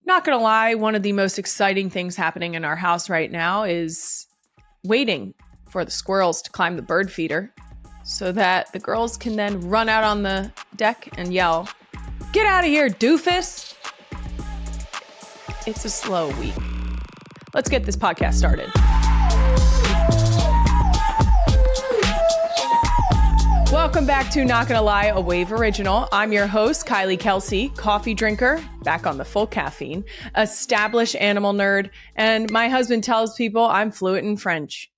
Not gonna lie, one of the most exciting things happening in our house right now is waiting for the squirrels to climb the bird feeder so that the girls can then run out on the deck and yell, "Get out of here, doofus!" It's a slow week. Let's get this podcast started. Welcome back to Not Gonna Lie, a Wave original. I'm your host, Kelce, coffee drinker, back on the full caffeine, established animal nerd, and my husband tells people I'm fluent in French.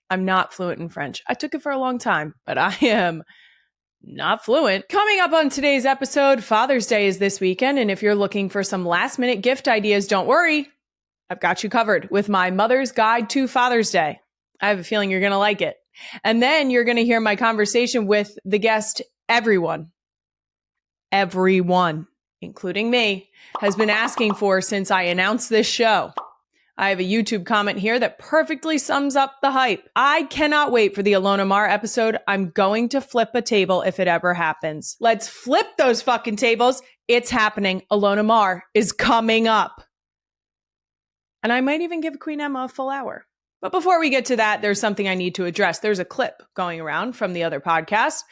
I'm not fluent in French. I took it for a long time, but I am not fluent. Coming up on today's episode, Father's Day is this weekend, and if you're looking for some last-minute gift ideas, don't worry. I've got you covered with my Mother's Guide to Father's Day. I have a feeling you're going to like it. And then you're going to hear my conversation with the guest everyone, including me, has been asking for since I announced this show. I have a YouTube comment here that perfectly sums up the hype. I cannot wait for the Ilona Maher episode. I'm going to flip a table if it ever happens. Let's flip those fucking tables. It's happening. Ilona Maher is coming up. And I might even give Queen Emma a full hour. But before we get to that, there's something I need to address. There's a clip going around from the other podcast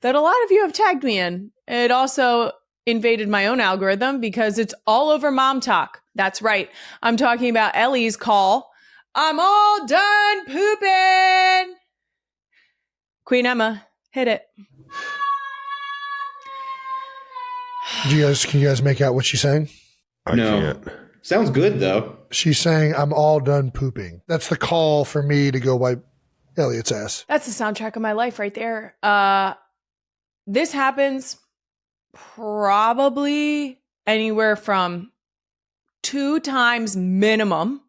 that a lot of you have tagged me in. It also invaded my own algorithm because it's all over mom talk. That's right. I'm talking about Ellie's call. I'm all done pooping. Queen Emma, hit it. Can you guys make out what she's saying? I can't. Sounds good, though. She's saying, I'm all done pooping. That's the call for me to go wipe Elliot's ass. That's the soundtrack of my life right there. This happens probably anywhere from 2 times minimum,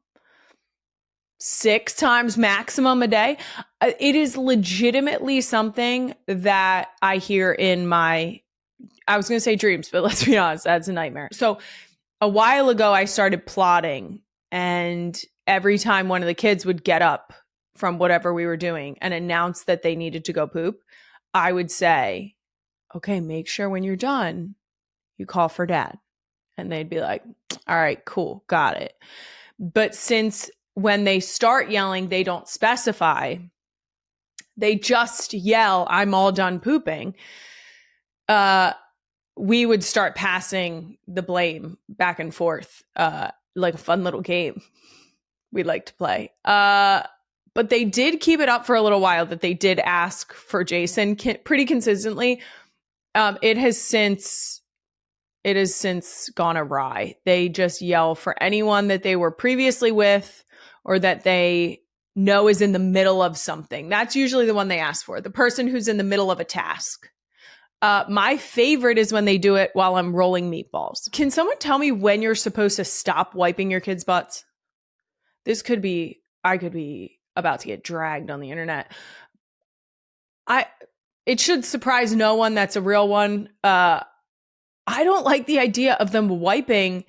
6 times maximum a day. It is legitimately something that I hear in my, I was going to say dreams, but let's be honest, that's a nightmare. So a while ago, I started plotting, and every time one of the kids would get up from whatever we were doing and announce that they needed to go poop, I would say, okay, make sure when you're done, you call for dad. And they'd be like, all right, cool, got it. But since when they start yelling, they don't specify, they just yell, I'm all done pooping. We would start passing the blame back and forth, like a fun little game we like to play. But they did keep it up for a little while that they did ask for Jason pretty consistently. It has since gone awry. They just yell for anyone that they were previously with or that they know is in the middle of something. That's usually the one they ask for, the person who's in the middle of a task. My favorite is when they do it while I'm rolling meatballs. Can someone tell me when you're supposed to stop wiping your kids' butts? I could be about to get dragged on the internet. It should surprise no one that's a real one. I don't like the idea of them wiping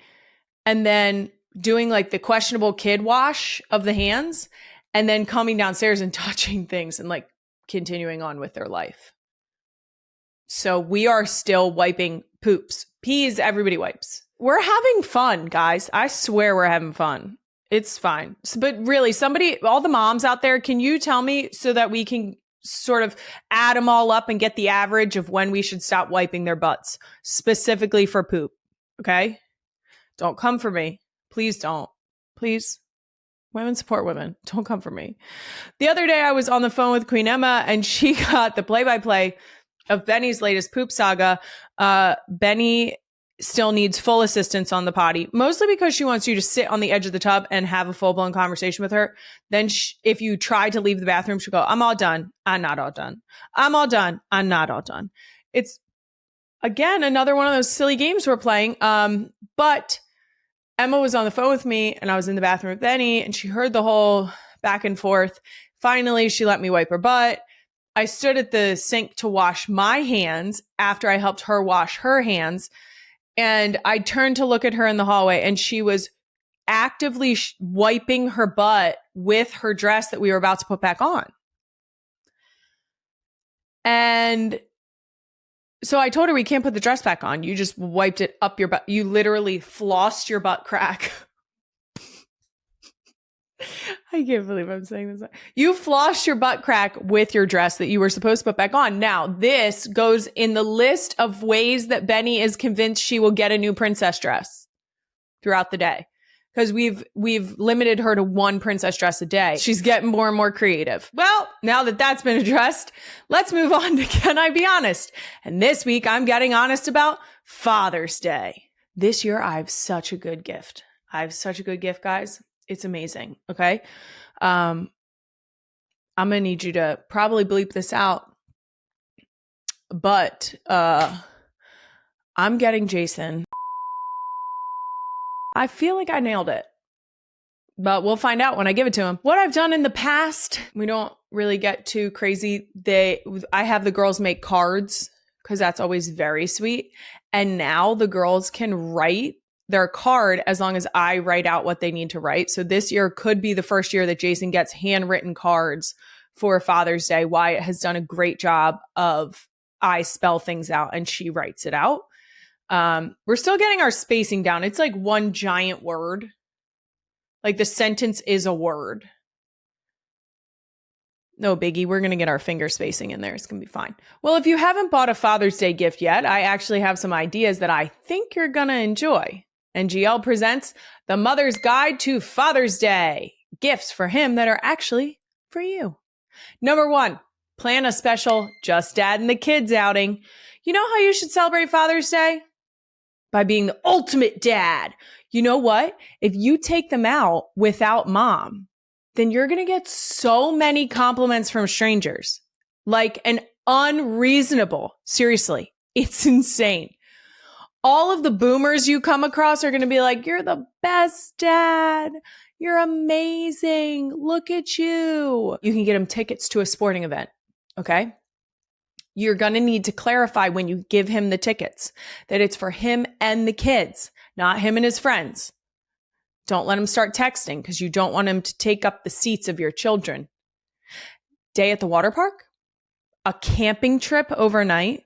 and then doing like the questionable kid wash of the hands and then coming downstairs and touching things and like continuing on with their life. So we are still wiping poops. Peas, everybody wipes. We're having fun, guys. I swear we're having fun. It's fine. But really, all the moms out there, can you tell me so that we can sort of add them all up and get the average of when we should stop wiping their butts, specifically for poop, okay? Don't come for me. Please don't. Please. Women support women. Don't come for me. The other day, I was on the phone with Queen Emma, and she got the play-by-play of Benny's latest poop saga. Benny still needs full assistance on the potty, mostly because she wants you to sit on the edge of the tub and have a full-blown conversation with her. Then if you try to leave the bathroom, she'll go, I'm all done. I'm not all done. I'm all done. I'm not all done. It's, again, another one of those silly games we're playing. But Emma was on the phone with me, and I was in the bathroom with Benny, and she heard the whole back and forth. Finally, she let me wipe her butt. I stood at the sink to wash my hands after I helped her wash her hands. And I turned to look at her in the hallway, and she was actively wiping her butt with her dress that we were about to put back on. And So I told her we can't put the dress back on. You just wiped it up your butt. You literally flossed your butt crack. I can't believe I'm saying this. You flossed your butt crack with your dress that you were supposed to put back on. Now, this goes in the list of ways that Benny is convinced she will get a new princess dress throughout the day. Because we've limited her to one princess dress a day. She's getting more and more creative. Well, now that that's been addressed, let's move on to Can I Be Honest? And this week, I'm getting honest about Father's Day. This year, I have such a good gift. Guys. It's amazing. Okay. I'm going to need you to probably bleep this out. But I'm getting Jason. I feel like I nailed it, but we'll find out when I give it to him. What I've done in the past, we don't really get too crazy. I have the girls make cards because that's always very sweet. And now the girls can write their card as long as I write out what they need to write. So this year could be the first year that Jason gets handwritten cards for Father's Day. Wyatt has done a great job of I spell things out and she writes it out. We're still getting our spacing down. It's like one giant word. Like the sentence is a word. No biggie. We're going to get our finger spacing in there. It's going to be fine. Well, if you haven't bought a Father's Day gift yet, I actually have some ideas that I think you're going to enjoy. And GL presents The Mother's Guide to Father's Day. Gifts for him that are actually for you. Number 1, plan a special Just Dad and the Kids outing. You know how you should celebrate Father's Day? By being the ultimate dad. You know what? If you take them out without mom, then you're going to get so many compliments from strangers. Like an unreasonable. Seriously, it's insane. All of the boomers you come across are going to be like, you're the best dad. You're amazing. Look at you. You can get them tickets to a sporting event. Okay. You're going to need to clarify when you give him the tickets that it's for him and the kids, not him and his friends. Don't let him start texting because you don't want him to take up the seats of your children. Day at the water park? A camping trip overnight?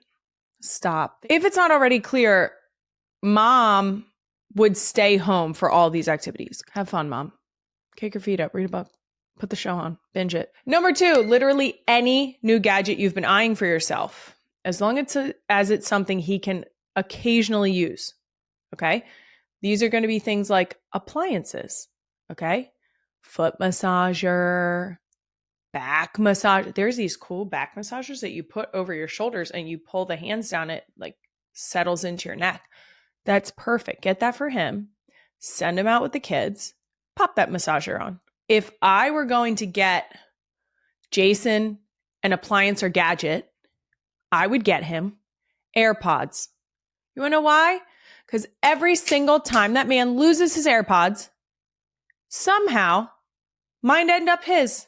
Stop. If it's not already clear, mom would stay home for all these activities. Have fun, mom. Kick your feet up, read a book. Put the show on, binge it. Number 2, literally any new gadget you've been eyeing for yourself, as long as it's something he can occasionally use. Okay. These are going to be things like appliances. Okay. Foot massager, back massage. There's these cool back massagers that you put over your shoulders and you pull the hands down. It like settles into your neck. That's perfect. Get that for him. Send him out with the kids. Pop that massager on. If I were going to get Jason an appliance or gadget, I would get him AirPods. You want to know why? Because every single time that man loses his AirPods, somehow mine end up his.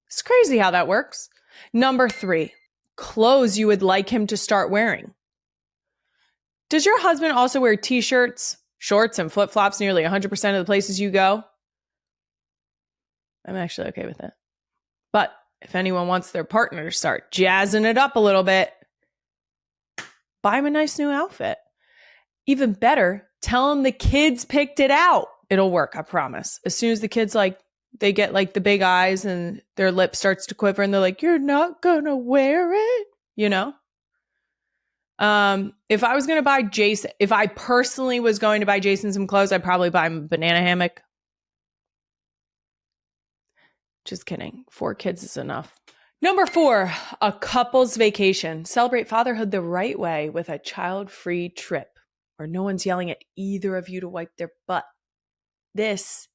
It's crazy how that works. Number 3, clothes you would like him to start wearing. Does your husband also wear t-shirts, shorts, and flip-flops nearly 100% of the places you go? I'm actually okay with it. But if anyone wants their partner to start jazzing it up a little bit, buy him a nice new outfit. Even better, tell him the kids picked it out. It'll work, I promise. As soon as the kids they get like the big eyes and their lip starts to quiver and they're like, you're not gonna wear it, you know? If I personally was going to buy Jason some clothes, I'd probably buy him a banana hammock. Just kidding. 4 kids is enough. Number 4, a couple's vacation. Celebrate fatherhood the right way with a child-free trip where no one's yelling at either of you to wipe their butt. This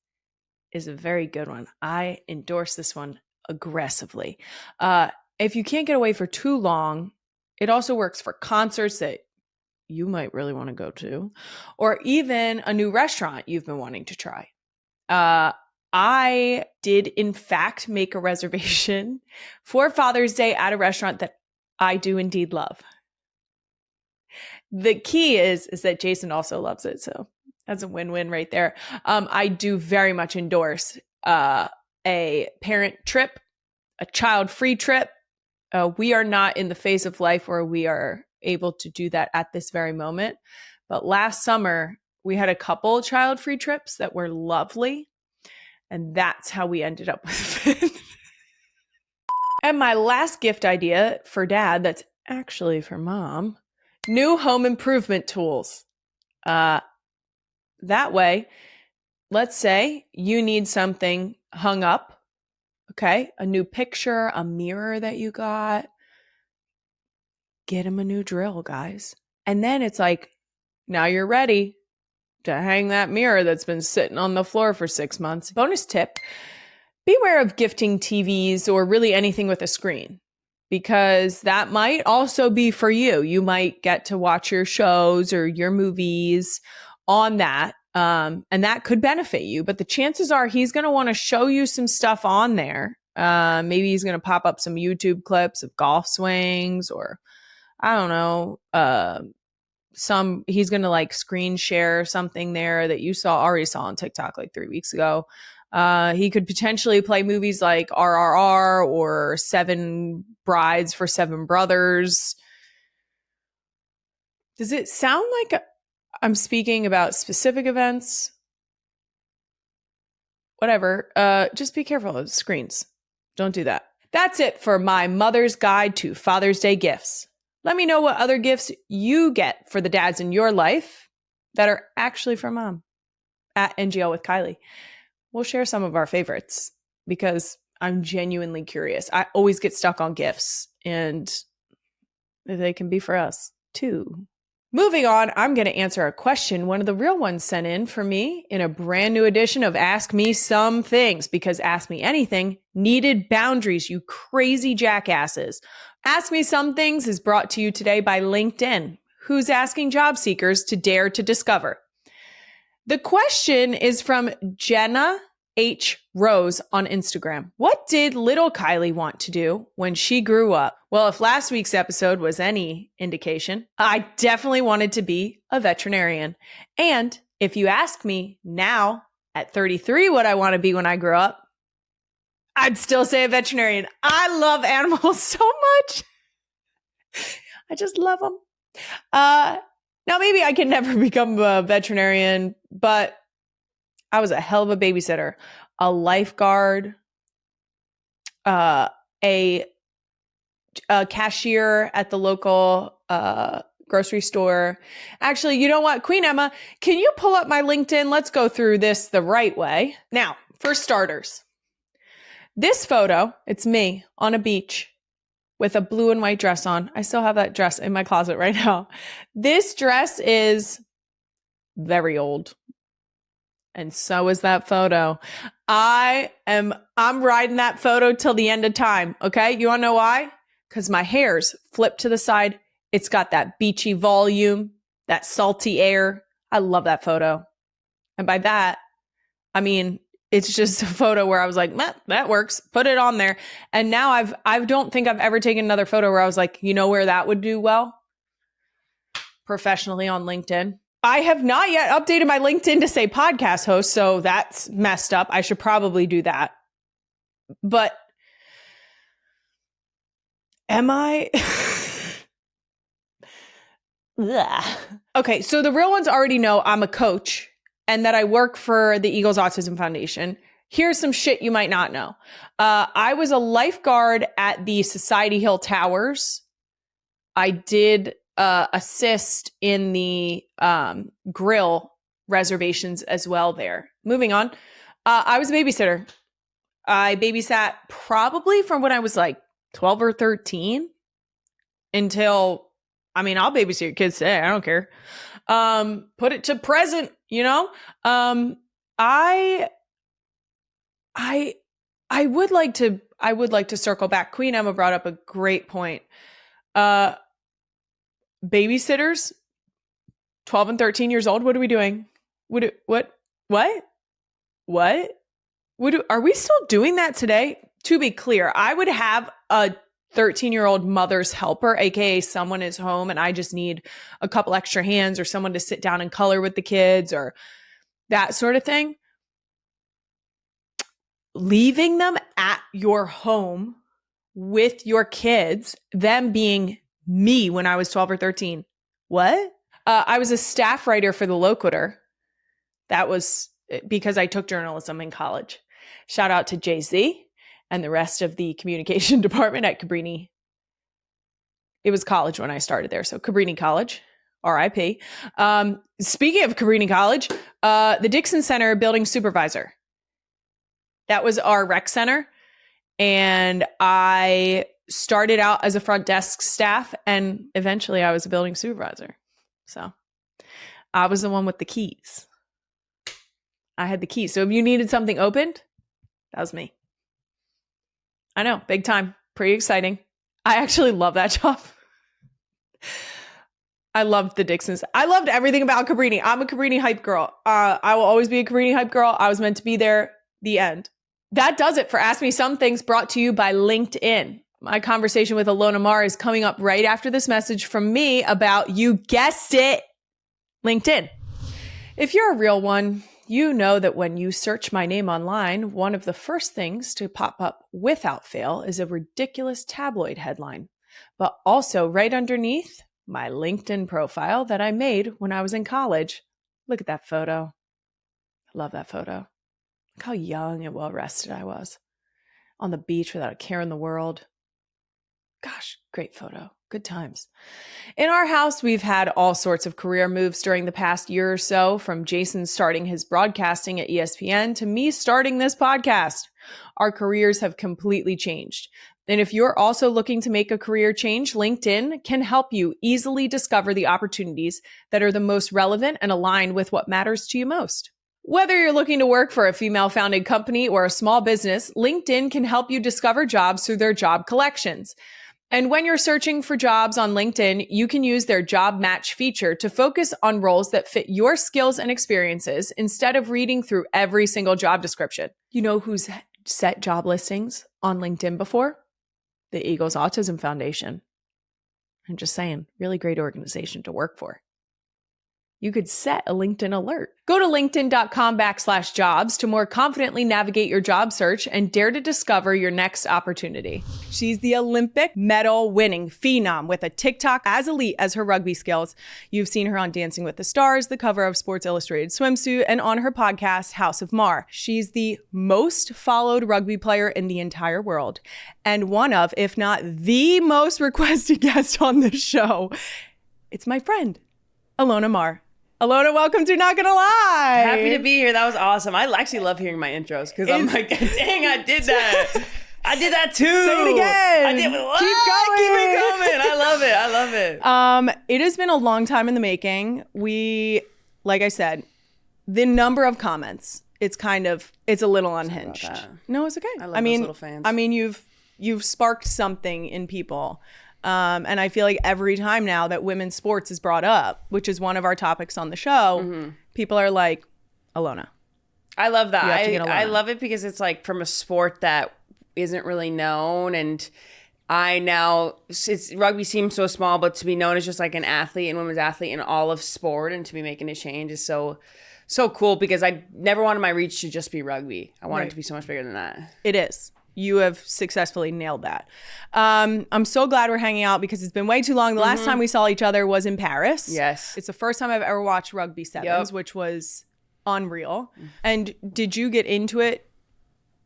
is a very good one. I endorse this one aggressively. If you can't get away for too long, it also works for concerts that you might really want to go to, or even a new restaurant you've been wanting to try. I did, in fact, make a reservation for Father's Day at a restaurant that I do indeed love. The key is that Jason also loves it. So that's a win-win right there. I do very much endorse a parent trip, a child-free trip. We are not in the phase of life where we are able to do that at this very moment. But last summer, we had a couple child-free trips that were lovely. And that's how we ended up with Finn. And my last gift idea for dad, that's actually for mom, new home improvement tools. That way, let's say you need something hung up, okay? A new picture, a mirror that you got. Get him a new drill, guys. And then it's like, now you're ready to hang that mirror that's been sitting on the floor for 6 months. Bonus tip, beware of gifting TVs or really anything with a screen, because that might also be for you. You might get to watch your shows or your movies on that. And that could benefit you. But the chances are he's going to want to show you some stuff on there. Maybe he's going to pop up some YouTube clips of golf swings, or I don't know, he's going to like screen share something there that you already saw on TikTok like 3 weeks ago. He could potentially play movies like RRR or Seven Brides for Seven Brothers. Does it sound like I'm speaking about specific events? Whatever. Just be careful of screens. Don't do that. That's it for my mother's guide to Father's Day gifts. Let me know what other gifts you get for the dads in your life that are actually for mom at NGL with Kylie. We'll share some of our favorites because I'm genuinely curious. I always get stuck on gifts, and they can be for us too. Moving on, I'm going to answer a question one of the real ones sent in for me in a brand new edition of Ask Me Some Things, because Ask Me Anything needed boundaries, you crazy jackasses. Ask Me Some Things is brought to you today by LinkedIn, who's asking job seekers to dare to discover. The question is from Jenna H. Rose on Instagram. What did little Kylie want to do when she grew up? Well, if last week's episode was any indication, I definitely wanted to be a veterinarian. And if you ask me now at 33 what I want to be when I grow up, I'd still say a veterinarian. I love animals so much. I just love them. Now, maybe I can never become a veterinarian, but I was a hell of a babysitter, a lifeguard, a cashier at the local grocery store. Actually, you know what? Queen Emma, can you pull up my LinkedIn? Let's go through this the right way. Now, for starters, this photo, it's me on a beach with a blue and white dress on. I still have that dress in my closet right now. This dress is very old. And so is that photo. I'm riding that photo till the end of time. Okay. You want to know why? Because my hair's flipped to the side. It's got that beachy volume, that salty air. I love that photo. And by that, I mean, it's just a photo where I was like, that works. Put it on there. And now I don't think I've ever taken another photo where I was like, you know where that would do well? Professionally on LinkedIn. I have not yet updated my LinkedIn to say podcast host, so that's messed up. I should probably do that. But am I? Okay, so the real ones already know I'm a coach and that I work for the Eagles Autism Foundation. Here's some shit you might not know. I was a lifeguard at the Society Hill Towers. I did assist in the grill reservations as well there. Moving on. I was a babysitter. I babysat probably from when I was like 12 or 13 until, I'll babysit your kids today. I don't care. Put it to present, you know? I would like to circle back. Queen Emma brought up a great point. Babysitters, 12 and 13 years old. What are we doing? What? Are we still doing that today? To be clear, I would have a 13-year-old mother's helper, aka someone is home and I just need a couple extra hands or someone to sit down and color with the kids or that sort of thing. Leaving them at your home with your kids, them being Me when I was 12 or 13. What? I was a staff writer for the Loquitur. That was because I took journalism in college. Shout out to Jay-Z and the rest of the communication department at Cabrini. It was college when I started there. So Cabrini College, RIP. Speaking of Cabrini College, the Dixon Center building supervisor. That was our rec center. And I started out as a front desk staff, and eventually I was a building supervisor. So I was the one with the keys. I had the keys. So if you needed something opened, that was me. I know, big time, pretty exciting. I actually love that job. I loved the Dixons. I loved everything about Cabrini. I'm a Cabrini hype girl. I will always be a Cabrini hype girl. I was meant to be there. The end. That does it for Ask Me Some Things, brought to you by LinkedIn. My conversation with Ilona Maher is coming up right after this message from me about, you guessed it, LinkedIn. If you're a real one, you know that when you search my name online, one of the first things to pop up without fail is a ridiculous tabloid headline. But also right underneath, my LinkedIn profile that I made when I was in college. Look at that photo. I love that photo. Look how young and well-rested I was. On the beach without a care in the world. Gosh, great photo. Good times. In our house, we've had all sorts of career moves during the past year or so, from Jason starting his broadcasting at ESPN to me starting this podcast. Our careers have completely changed. And if you're also looking to make a career change, LinkedIn can help you easily discover the opportunities that are the most relevant and aligned with what matters to you most. Whether you're looking to work for a female-founded company or a small business, LinkedIn can help you discover jobs through their job collections. And when you're searching for jobs on LinkedIn, you can use their job match feature to focus on roles that fit your skills and experiences instead of reading through every single job description. You know who's set job listings on LinkedIn before? The Eagles Autism Foundation. I'm just saying, really great organization to work for. You could set a LinkedIn alert. Go to linkedin.com/jobs to more confidently navigate your job search and dare to discover your next opportunity. She's the Olympic medal winning phenom with a TikTok as elite as her rugby skills. You've seen her on Dancing with the Stars, the cover of Sports Illustrated Swimsuit, and on her podcast, House of Mar. She's the most followed rugby player in the entire world, and one of, if not the most requested guest on this show. It's my friend, Ilona Maher. Ilona, welcome to Not Gonna Lie. Happy to be here. That was awesome. I actually love hearing my intros because I'm like, dang, I did that. I did that too. Say it again. I did. Keep going. Keep it coming. I love it. I love it. It has been a long time in the making. Like I said, the number of comments, it's a little unhinged. No, it's okay. I love those little fans. I mean, you've sparked something in people. And I feel like every time now that women's sports is brought up, which is one of our topics on the show, people are like, Ilona. I love that. I love it because it's like from a sport that isn't really known. And rugby seems so small, but to be known as just like an athlete and women's athlete in all of sport and to be making a change is so cool, because I never wanted my reach to just be rugby. I want it to be so much bigger than that. It is. You have successfully nailed that. I'm so glad we're hanging out because it's been way too long. The last time we saw each other was in Paris. Yes. It's the first time I've ever watched Rugby Sevens, which was unreal. And did you get into it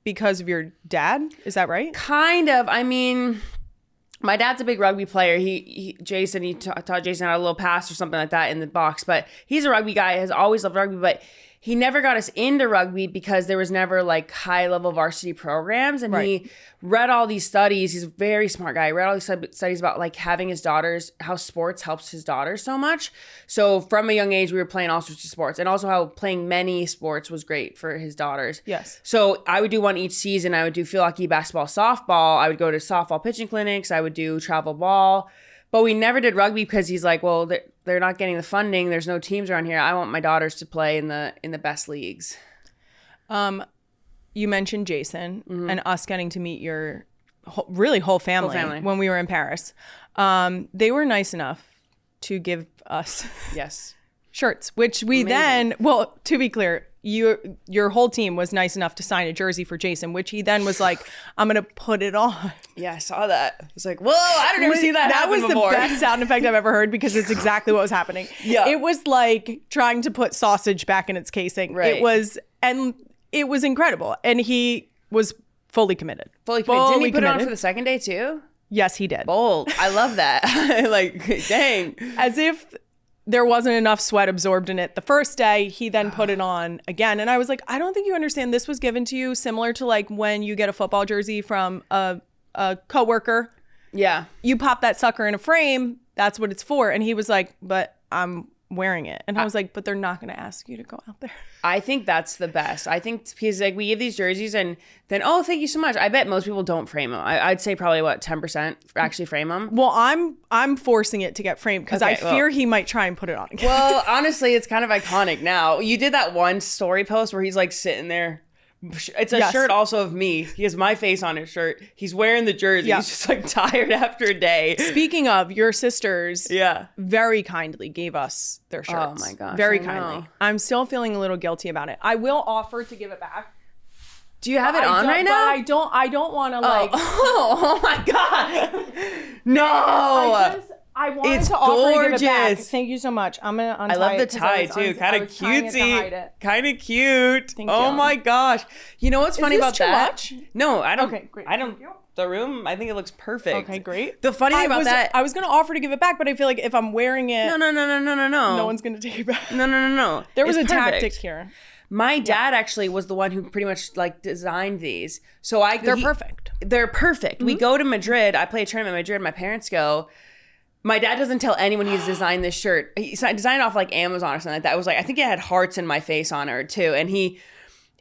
because of your dad? Is that right? Kind of. I mean, my dad's a big rugby player. He taught Jason how to a little pass or something like that in the box. But he's a rugby guy, has always loved rugby. But he never got us into rugby because there was never like high level varsity programs. And he read all these studies. He's a very smart guy. He read all these studies about like having his daughters, how sports helps his daughters so much. So from a young age, we were playing all sorts of sports, and also how playing many sports was great for his daughters. Yes. So I would do one each season. I would do field hockey, basketball, softball. I would go to softball pitching clinics. I would do travel ball. But we never did rugby because he's like, well, they're not getting the funding. There's no teams around here. I want my daughters to play in the best leagues. You mentioned Jason and us getting to meet your whole family when we were in Paris. They were nice enough to give us yes shirts, which we Amazing. well, to be clear, your whole team was nice enough to sign a jersey for Jason, which he then was like, I'm going to put it on. Yeah, I saw that. I was like, whoa, I don't ever see that happen was before. The best sound effect I've ever heard because it's exactly what was happening. Yeah. It was like trying to put sausage back in its casing. Right. It was incredible. And he was fully committed. Fully committed. Didn't he put it on for the second day too? Yes, he did. Bold. I love that. Like, dang. As if there wasn't enough sweat absorbed in it the first day, he then put it on again. And I was like, I don't think you understand. This was given to you similar to like when you get a football jersey from a coworker. Yeah. You pop that sucker in a frame. That's what it's for. And he was like, but I'm wearing it. And I was like, but they're not going to ask you to go out there. I think that's the best. I think because like we give these jerseys and then, oh, thank you so much. I bet most people don't frame them. I'd say probably 10% actually frame them. Well, I'm forcing it to get framed because I fear he might try and put it on again. Well, honestly, it's kind of iconic now. You did that one story post where he's like sitting there. It's a shirt also of me. He has my face on his shirt. He's wearing the jersey. Yeah. He's just like tired after a day. Speaking of, your sisters very kindly gave us their shirts. Oh my gosh. Very kindly. I'm still feeling a little guilty about it. I will offer to give it back. Do you have it on right now? But I don't want to like. Oh my God. No. I wanted it's to offer gorgeous. To give it back. Thank you so much. I'm gonna untie it. I love the tie too. Kind of cutesy. Kind of cute. Thank oh you. my gosh. You know what's funny about too that? Much? No, I don't. Okay, great. I don't. The room, I think it looks perfect. Okay, great. The funny thing about that, I was gonna offer to give it back, but I feel like if I'm wearing it, no, no one's gonna take it back. No. There was a tactic here. My dad actually was the one who pretty much like designed these. So they're perfect. They're perfect. Mm-hmm. We go to Madrid. I play a tournament in Madrid. My parents go. My dad doesn't tell anyone he's designed this shirt. He designed it off like Amazon or something like that. It was like, I think it had hearts in my face on it too. And he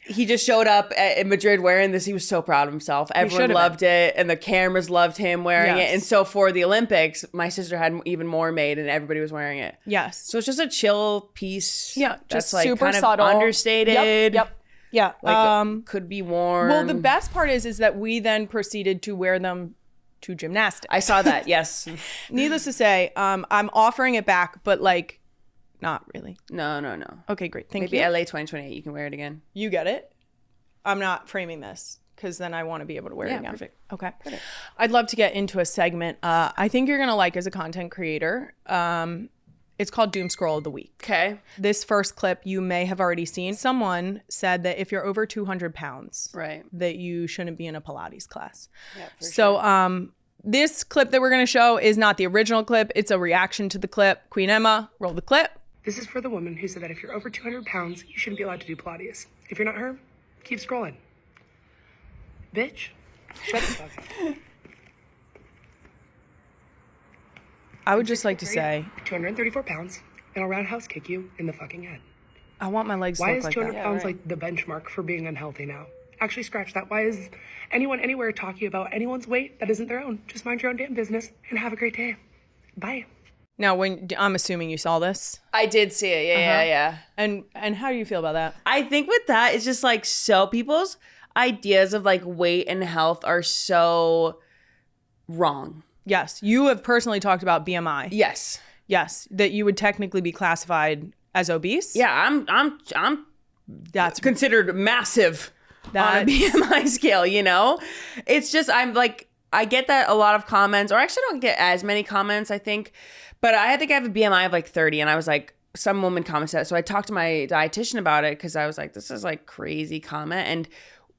just showed up in Madrid wearing this. He was so proud of himself. Everyone loved it. And the cameras loved him wearing it. And so for the Olympics, my sister had even more made and everybody was wearing it. Yes. So it's just a chill piece. Yeah. Just just like super kind subtle. of understated. Yep. Yeah. Like could be worn. Well, the best part is that we then proceeded to wear them to gymnastics. I saw that. Yes. Needless to say, I'm offering it back, but like, not really. No. Okay, great. Thank Maybe you. LA 2028, you can wear it again. You get it. I'm not framing this because then I want to be able to wear it again. Perfect. Okay. Perfect. I'd love to get into a segment. I think you're gonna like as a content creator. It's called Doom Scroll of the Week. Okay. This first clip you may have already seen. Someone said that if you're over 200 pounds, right, that you shouldn't be in a Pilates class. Yeah, so this clip that we're going to show is not the original clip. It's a reaction to the clip. Queen Emma, roll the clip. This is for the woman who said that if you're over 200 pounds, you shouldn't be allowed to do Pilates. If you're not her, keep scrolling. Bitch, shut the fuck up. I would just like to say 234 pounds, and I'll roundhouse kick you in the fucking head. I want my legs to Why look is like 200 that. pounds like the benchmark for being unhealthy now? Actually, scratch that. Why is anyone anywhere talking about anyone's weight that isn't their own? Just mind your own damn business and have a great day. Bye. Now, I'm assuming you saw this. I did see it. Yeah. And how do you feel about that? I think with that, it's just like so people's ideas of like weight and health are so wrong. Yes. You have personally talked about BMI. Yes. Yes. That you would technically be classified as obese. Yeah, I'm that's considered massive on a BMI scale, you know? It's just, I'm like, I get that a lot of comments, or actually I don't get as many comments, I think, but I think I have a BMI of like 30, and I was like, some woman commented that. So I talked to my dietitian about it because I was like, this is like crazy comment. And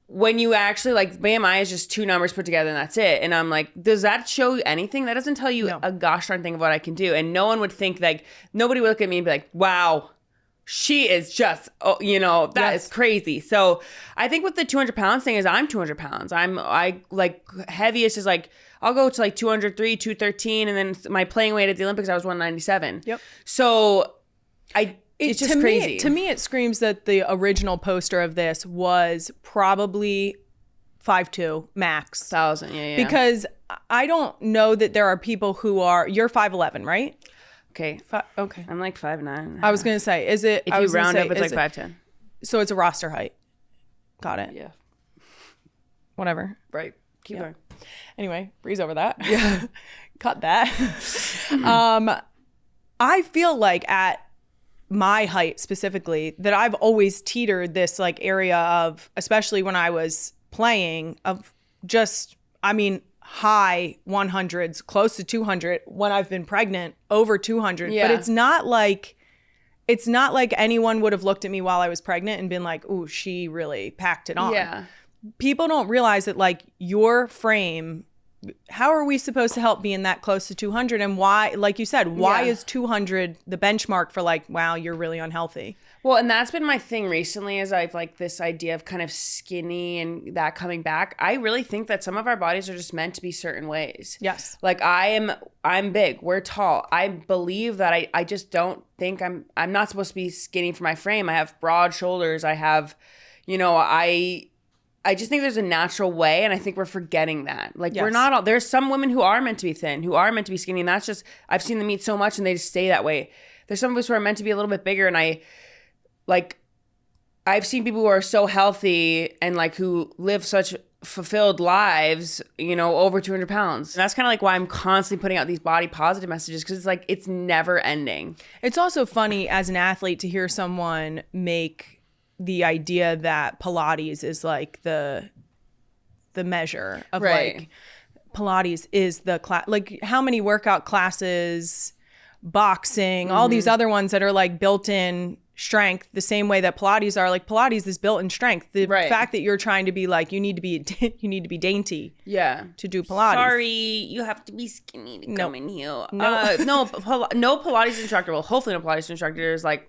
when you actually like BMI is just two numbers put together and that's it. And I'm like, does that show you anything? That doesn't tell you a gosh darn thing of what I can do. And no one would think like, nobody would look at me and be like, wow, she is just, that is crazy. So I think with the 200 pounds thing is I'm 200 pounds. I like heaviest is like, I'll go to like 203, 213. And then my playing weight at the Olympics, I was 197. Yep. So it's just crazy. To me, it screams that the original poster of this was probably 5'2", max. 1,000, yeah. Because I don't know that there are people who are, you're 5'11", right? Okay. Okay. I'm like 5'9". I was going to say, is it? If you round up, it's like 5'10". So it's a roster height. Got it. Yeah. Whatever. Right. Keep going. Anyway, breeze over that. Yeah. Cut that. I feel like at my height specifically, that I've always teetered this like area of, especially when I was playing, of just, I mean, high 100s, close to 200 when I've been pregnant, over 200. Yeah. But it's not like anyone would have looked at me while I was pregnant and been like, ooh, she really packed it on. Yeah. People don't realize that like your frame, how are we supposed to help being that close to 200? And why, like you said, why is 200 the benchmark for like, wow, you're really unhealthy? Well, and that's been my thing recently, is I've like this idea of kind of skinny and that coming back. I really think that some of our bodies are just meant to be certain ways. Yes. Like I'm big, we're tall. I believe that I just don't think I'm not supposed to be skinny for my frame. I have broad shoulders. I have, I just think there's a natural way, and I think we're forgetting that. Like, we're not all, there's some women who are meant to be thin, who are meant to be skinny, and that's just, I've seen them eat so much and they just stay that way. There's some of us who are meant to be a little bit bigger, and I've seen people who are so healthy and like who live such fulfilled lives, over 200 pounds. And that's kind of like why I'm constantly putting out these body positive messages, because it's like, it's never ending. It's also funny as an athlete to hear someone make the idea that Pilates is like the measure of like Pilates is the class. Like how many workout classes, boxing, all these other ones that are like built in strength the same way that Pilates are. Like Pilates is built in strength. The fact that you're trying to be like, you need to be dainty to do Pilates. Sorry, you have to be skinny to come in here. No Pilates instructor, well, hopefully no Pilates instructor is like,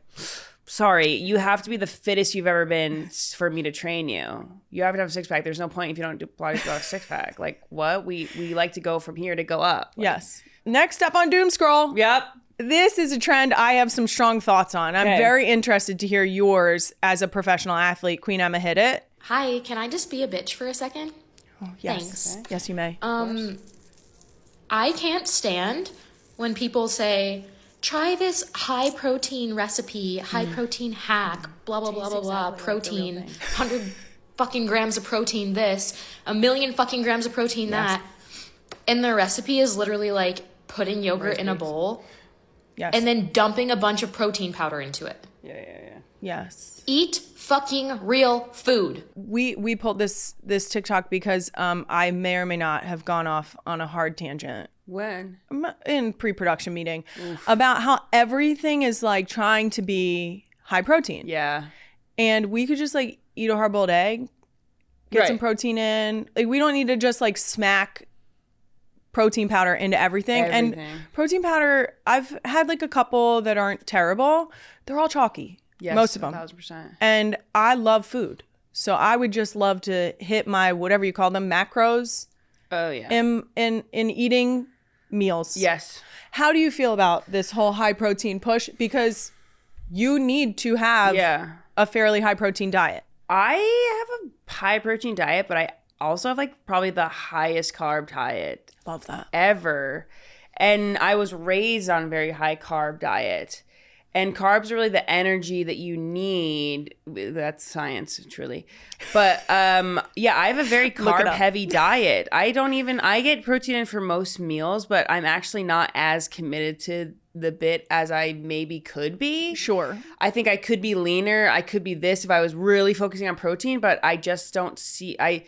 sorry, you have to be the fittest you've ever been for me to train you. You have to have a six-pack. There's no point if you don't do Pilates without a six-pack. Like, what? We like to go from here to go up. Like, yes. Next up on Doom Scroll. Yep. This is a trend I have some strong thoughts on. I'm very interested to hear yours as a professional athlete. Queen Emma, hit it. Hi, can I just be a bitch for a second? Oh, yes. Thanks. Okay. Yes, you may. I can't stand when people say, try this high protein recipe, high protein hack, blah, blah, blah, blah, blah, protein, 100 fucking grams of protein this, 1,000,000 fucking grams of protein that. And the recipe is literally like putting yogurt in a bowl and then dumping a bunch of protein powder into it. Yeah. Yes. Eat fucking real food. We pulled this TikTok because I may or may not have gone off on a hard tangent. When? In pre-production meeting about how everything is like trying to be high protein. Yeah. And we could just like eat a hard-boiled egg, get some protein in. Like we don't need to just like smack protein powder into everything. And protein powder, I've had like a couple that aren't terrible. They're all chalky. Yes, most of them. 1,000%. And I love food. So I would just love to hit my, whatever you call them, macros. Oh yeah. In eating meals. Yes. How do you feel about this whole high protein push? Because you need to have a fairly high protein diet. I have a high protein diet, but I also have like probably the highest carb diet. Love that. Ever. And I was raised on a very high carb diet. And carbs are really the energy that you need. That's science, truly. But I have a very carb heavy diet. I get protein in for most meals, but I'm actually not as committed to the bit as I maybe could be. Sure. I think I could be leaner. I could be this if I was really focusing on protein, but I just don't see, I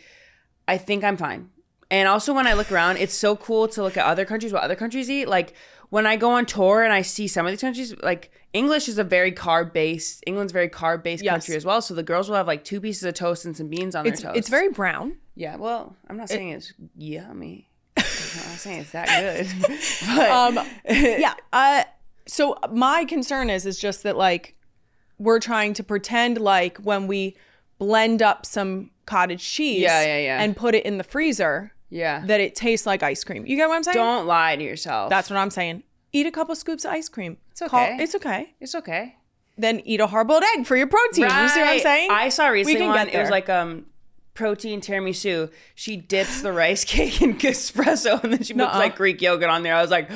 think I'm fine. And also when I look around, it's so cool to look at other countries, what other countries eat. Like when I go on tour and I see some of these countries, like England's very carb-based country as well. So the girls will have like 2 pieces of toast and some beans on their toast. It's very brown. Yeah, well, I'm not saying it's yummy. I'm not saying it's that good. But, so my concern is just that like we're trying to pretend like when we blend up some cottage cheese and put it in the freezer that it tastes like ice cream. You get what I'm saying? Don't lie to yourself. That's what I'm saying. Eat a couple scoops of ice cream. It's okay. It's okay. Then eat a hard-boiled egg for your protein. Right. You see what I'm saying? I saw recently one. It was like protein tiramisu. She dips the rice cake in espresso and then she puts like Greek yogurt on there. I was like,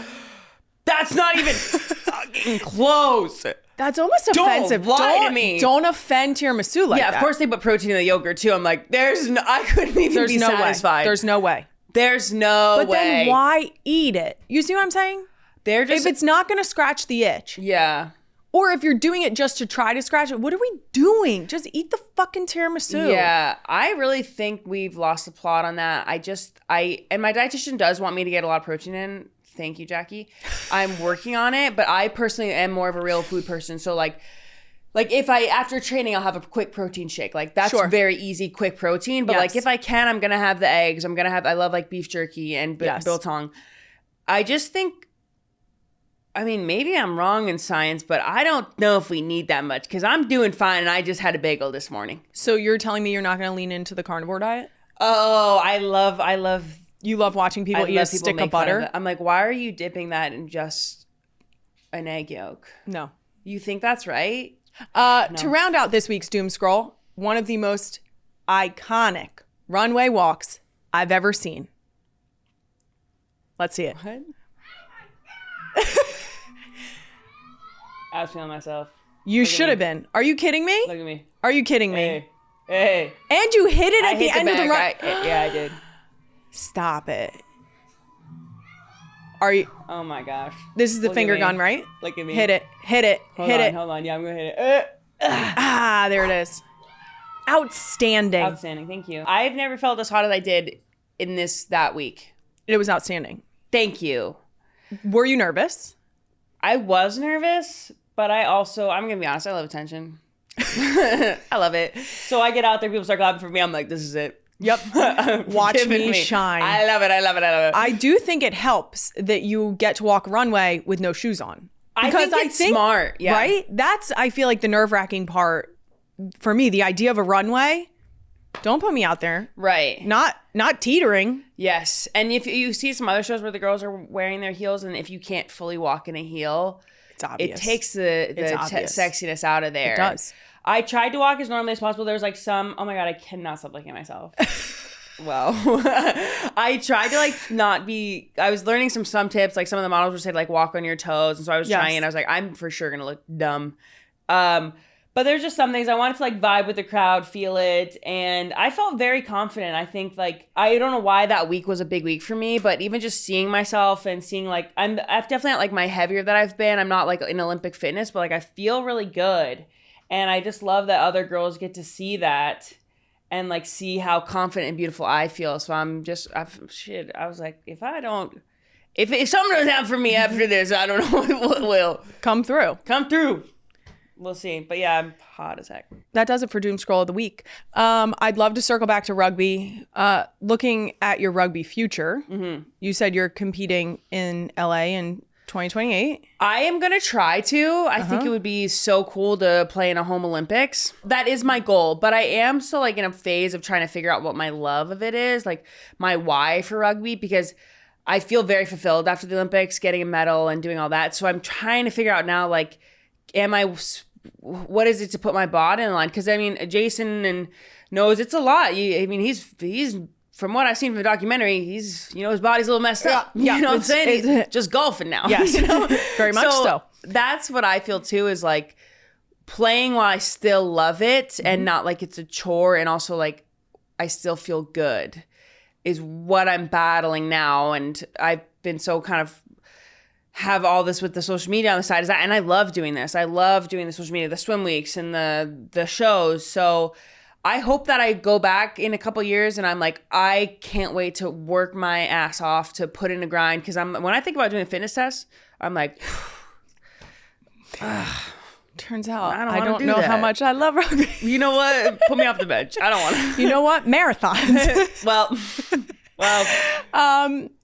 that's not even fucking close. That's almost offensive. Don't lie to me. Don't offend tiramisu like that. Yeah, of course they put protein in the yogurt too. I'm like, I couldn't even be satisfied. There's no way. There's no way. But then why eat it? You see what I'm saying? They're just, if it's not going to scratch the itch. Yeah. Or if you're doing it just to try to scratch it, what are we doing? Just eat the fucking tiramisu. Yeah, I really think we've lost the plot on that. And my dietitian does want me to get a lot of protein in. Thank you, Jackie. I'm working on it, but I personally am more of a real food person. So like if after training, I'll have a quick protein shake. Like that's very easy, quick protein. But like if I can, I'm going to have the eggs. I love like beef jerky and biltong. I just think, I mean, maybe I'm wrong in science, but I don't know if we need that much because I'm doing fine and I just had a bagel this morning. So you're telling me you're not going to lean into the carnivore diet? Oh, I love. You love watching people eat a stick of butter? I'm like, why are you dipping that in just an egg yolk? No. You think that's right? To round out this week's doom scroll, one of the most iconic runway walks I've ever seen. Let's see it. What? I was feeling myself. You should have been. Are you kidding me? Look at me. Are you kidding me? Hey. And you hit it at the end of the run. Yeah, I did. Stop it. Are you? Oh my gosh. This is the finger gun, right? Look at me. Hit it. Hold on. Yeah, I'm going to hit it. There it is. Outstanding. Thank you. I've never felt as hot as I did in that week. It was outstanding. Thank you. Were you nervous? I was nervous, but I'm going to be honest, I love attention. I love it. So I get out there, people start clapping for me. I'm like, this is it. Yep. Watch me shine. I love it. I do think it helps that you get to walk a runway with no shoes on. Because I think smart. Yeah. Right? That's, I feel like, the nerve-wracking part for me. The idea of a runway, don't put me out there. Right. Not teetering. Yes. And if you see some other shows where the girls are wearing their heels, and if you can't fully walk in a heel, it's obvious. It takes the sexiness out of there. It does. I tried to walk as normally as possible. There was like some, oh my God, I cannot stop looking at myself. Well, I tried to I was learning some tips. Like some of the models would say like walk on your toes. And so I was trying and I was like, I'm for sure going to look dumb. But there's just some things I wanted to like vibe with the crowd, feel it. And I felt very confident. I think like, I don't know why that week was a big week for me, but even just seeing myself and seeing like, I've definitely not like my heavier that I've been. I'm not like in Olympic fitness, but like I feel really good. And I just love that other girls get to see that and like see how confident and beautiful I feel. So I was like, if something doesn't happen for me after this, I don't know what will. Come through. We'll see. But yeah, I'm hot as heck. That does it for Doom Scroll of the week. I'd love to circle back to rugby. Looking at your rugby future, you said you're competing in LA in 2028. I am going to try to. I think it would be so cool to play in a home Olympics. That is my goal. But I am still like in a phase of trying to figure out what my love of it is, like my why for rugby, because I feel very fulfilled after the Olympics, getting a medal and doing all that. So I'm trying to figure out now, like, what is it to put my body in line? Because I mean, Jason knows it's a lot. He's from what I've seen from the documentary, his body's a little messed up. Yeah, you know what I'm saying? He's just golfing now. Yes, very much so. That's what I feel too, is like playing while I still love it and not like it's a chore, and also like I still feel good is what I'm battling now. And I've been so kind of have all this with the social media on the side, and I love doing this. I love doing the social media, the swim weeks and the shows. So I hope that I go back in a couple years and I'm like, I can't wait to work my ass off to put in a grind. Because when I think about doing a fitness test, I'm like, turns out I don't know how much I love rugby. You know what? Put me off the bench. I don't want to. You know what? Marathons. Well.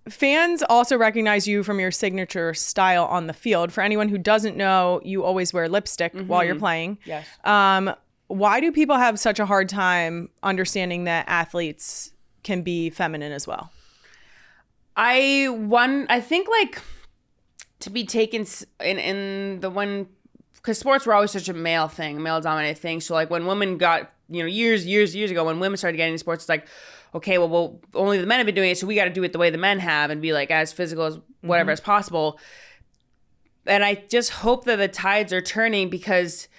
Fans also recognize you from your signature style on the field. For anyone who doesn't know, you always wear lipstick while you're playing. Yes. Why do people have such a hard time understanding that athletes can be feminine as well? I think like to be taken in the one, because sports were always such a male dominated thing. So like when women got, years ago, when women started getting into sports, it's like, okay, well, only the men have been doing it, so we got to do it the way the men have and be like as physical as whatever as possible. And I just hope that the tides are turning, because,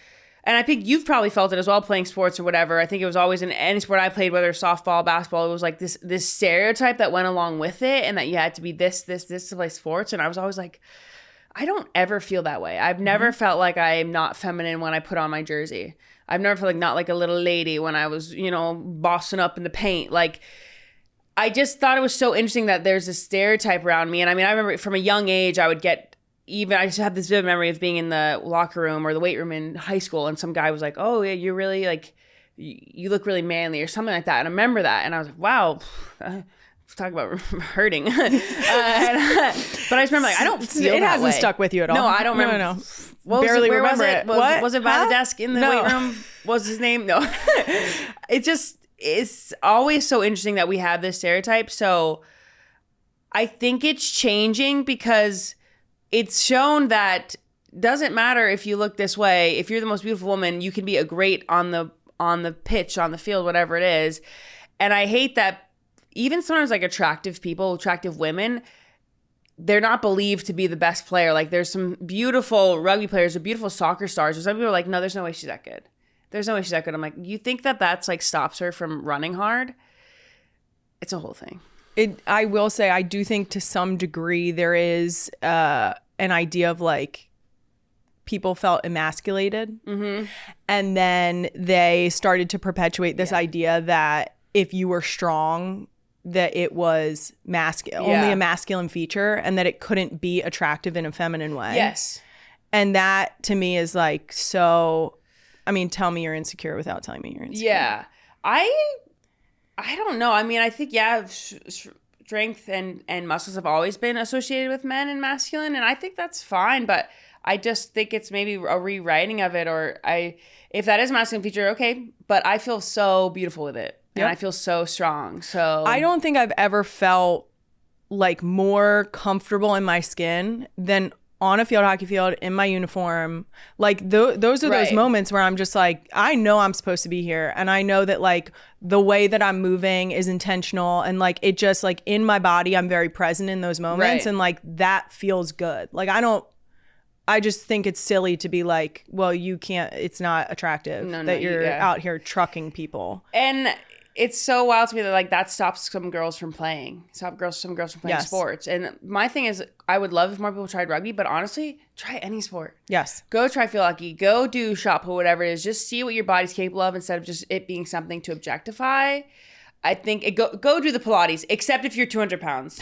and I think you've probably felt it as well playing sports or whatever. I think it was always in any sport I played, whether softball, basketball, it was like this stereotype that went along with it, and that you had to be this to play sports. And I was always like, I don't ever feel that way. I've never felt like I'm not feminine when I put on my jersey. I've never felt like not like a little lady when I was, bossing up in the paint. Like, I just thought it was so interesting that there's a stereotype around me. And I mean, I remember from a young age, I just have this vivid memory of being in the locker room or the weight room in high school. And some guy was like, oh yeah, you're really like, you look really manly or something like that. And I remember that. And I was like, wow, talk about hurting. But I just remember like, I don't feel it that hasn't way. stuck with you at all. No, I don't remember. No. Barely Where remember was it. it? What? Was it by the desk in the weight room? What was his name? No. It's always so interesting that we have this stereotype. So I think it's changing because it's shown that doesn't matter if you look this way. If you're the most beautiful woman, you can be a great on the pitch, on the field, whatever it is. And I hate that even sometimes like attractive women, they're not believed to be the best player. Like there's some beautiful rugby players or beautiful soccer stars. Or some people are like, no, there's no way she's that good. There's no way she's that good. I'm like, you think that that's like stops her from running hard? It's a whole thing. I will say, I do think to some degree there is an idea of like people felt emasculated. Mm-hmm. And then they started to perpetuate this idea that if you were strong, that it was only a masculine feature, and that it couldn't be attractive in a feminine way. Yes. And that to me is like, so, I mean, tell me you're insecure without telling me you're insecure. Yeah. I don't know. I mean, I think, strength and muscles have always been associated with men and masculine, and I think that's fine, but I just think it's maybe a rewriting of it, if that is a masculine feature, okay, but I feel so beautiful with it. And I feel so strong. So I don't think I've ever felt like more comfortable in my skin than on a field hockey field in my uniform. Like those are those moments where I'm just like, I know I'm supposed to be here. And I know that like the way that I'm moving is intentional. And like, it just like in my body, I'm very present in those moments. Right. And like, that feels good. Like, I just think it's silly to be like, well, you can't, it's not attractive that you're out here trucking people. And it's so wild to me that like that stops some girls from playing. Some girls from playing sports. And my thing is, I would love if more people tried rugby, but honestly, try any sport. Yes. Go try field hockey. Go do shot put, whatever it is. Just see what your body's capable of instead of just it being something to objectify. I think go do the Pilates, except if you're 200 pounds.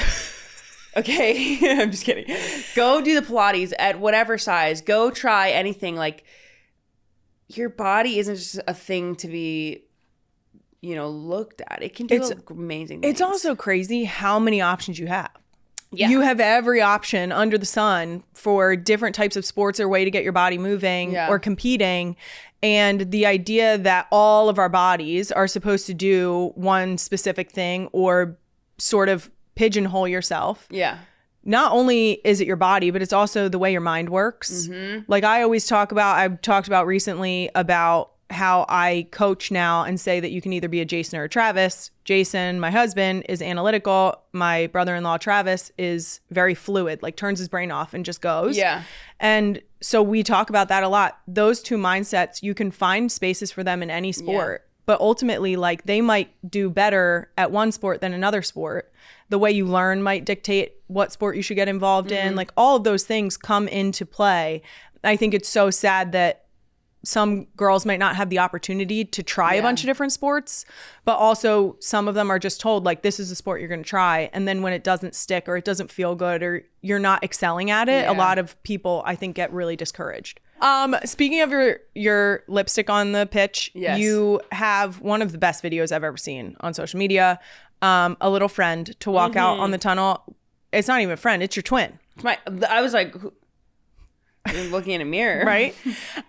Okay, I'm just kidding. Go do the Pilates at whatever size. Go try anything. Like, your body isn't just a thing to be, looked at. It can do amazing things. It's also crazy how many options you have. Yeah. You have every option under the sun for different types of sports or way to get your body moving or competing. And the idea that all of our bodies are supposed to do one specific thing or sort of pigeonhole yourself. Yeah. Not only is it your body, but it's also the way your mind works. Mm-hmm. Like I've talked about recently about how I coach now and say that you can either be a Jason or a Travis. Jason, my husband, is analytical. My brother-in-law, Travis, is very fluid, like turns his brain off and just goes. Yeah. And so we talk about that a lot. Those two mindsets, you can find spaces for them in any sport. Yeah. But ultimately, like they might do better at one sport than another sport. The way you learn might dictate what sport you should get involved in. Like all of those things come into play. I think it's so sad that some girls might not have the opportunity to try a bunch of different sports, but also some of them are just told like, this is a sport you're going to try. And then when it doesn't stick or it doesn't feel good or you're not excelling at it, a lot of people I think get really discouraged. Speaking of your lipstick on the pitch, you have one of the best videos I've ever seen on social media. A little friend to walk out on the tunnel. It's not even a friend, it's your twin. I was like, looking in a mirror. Right?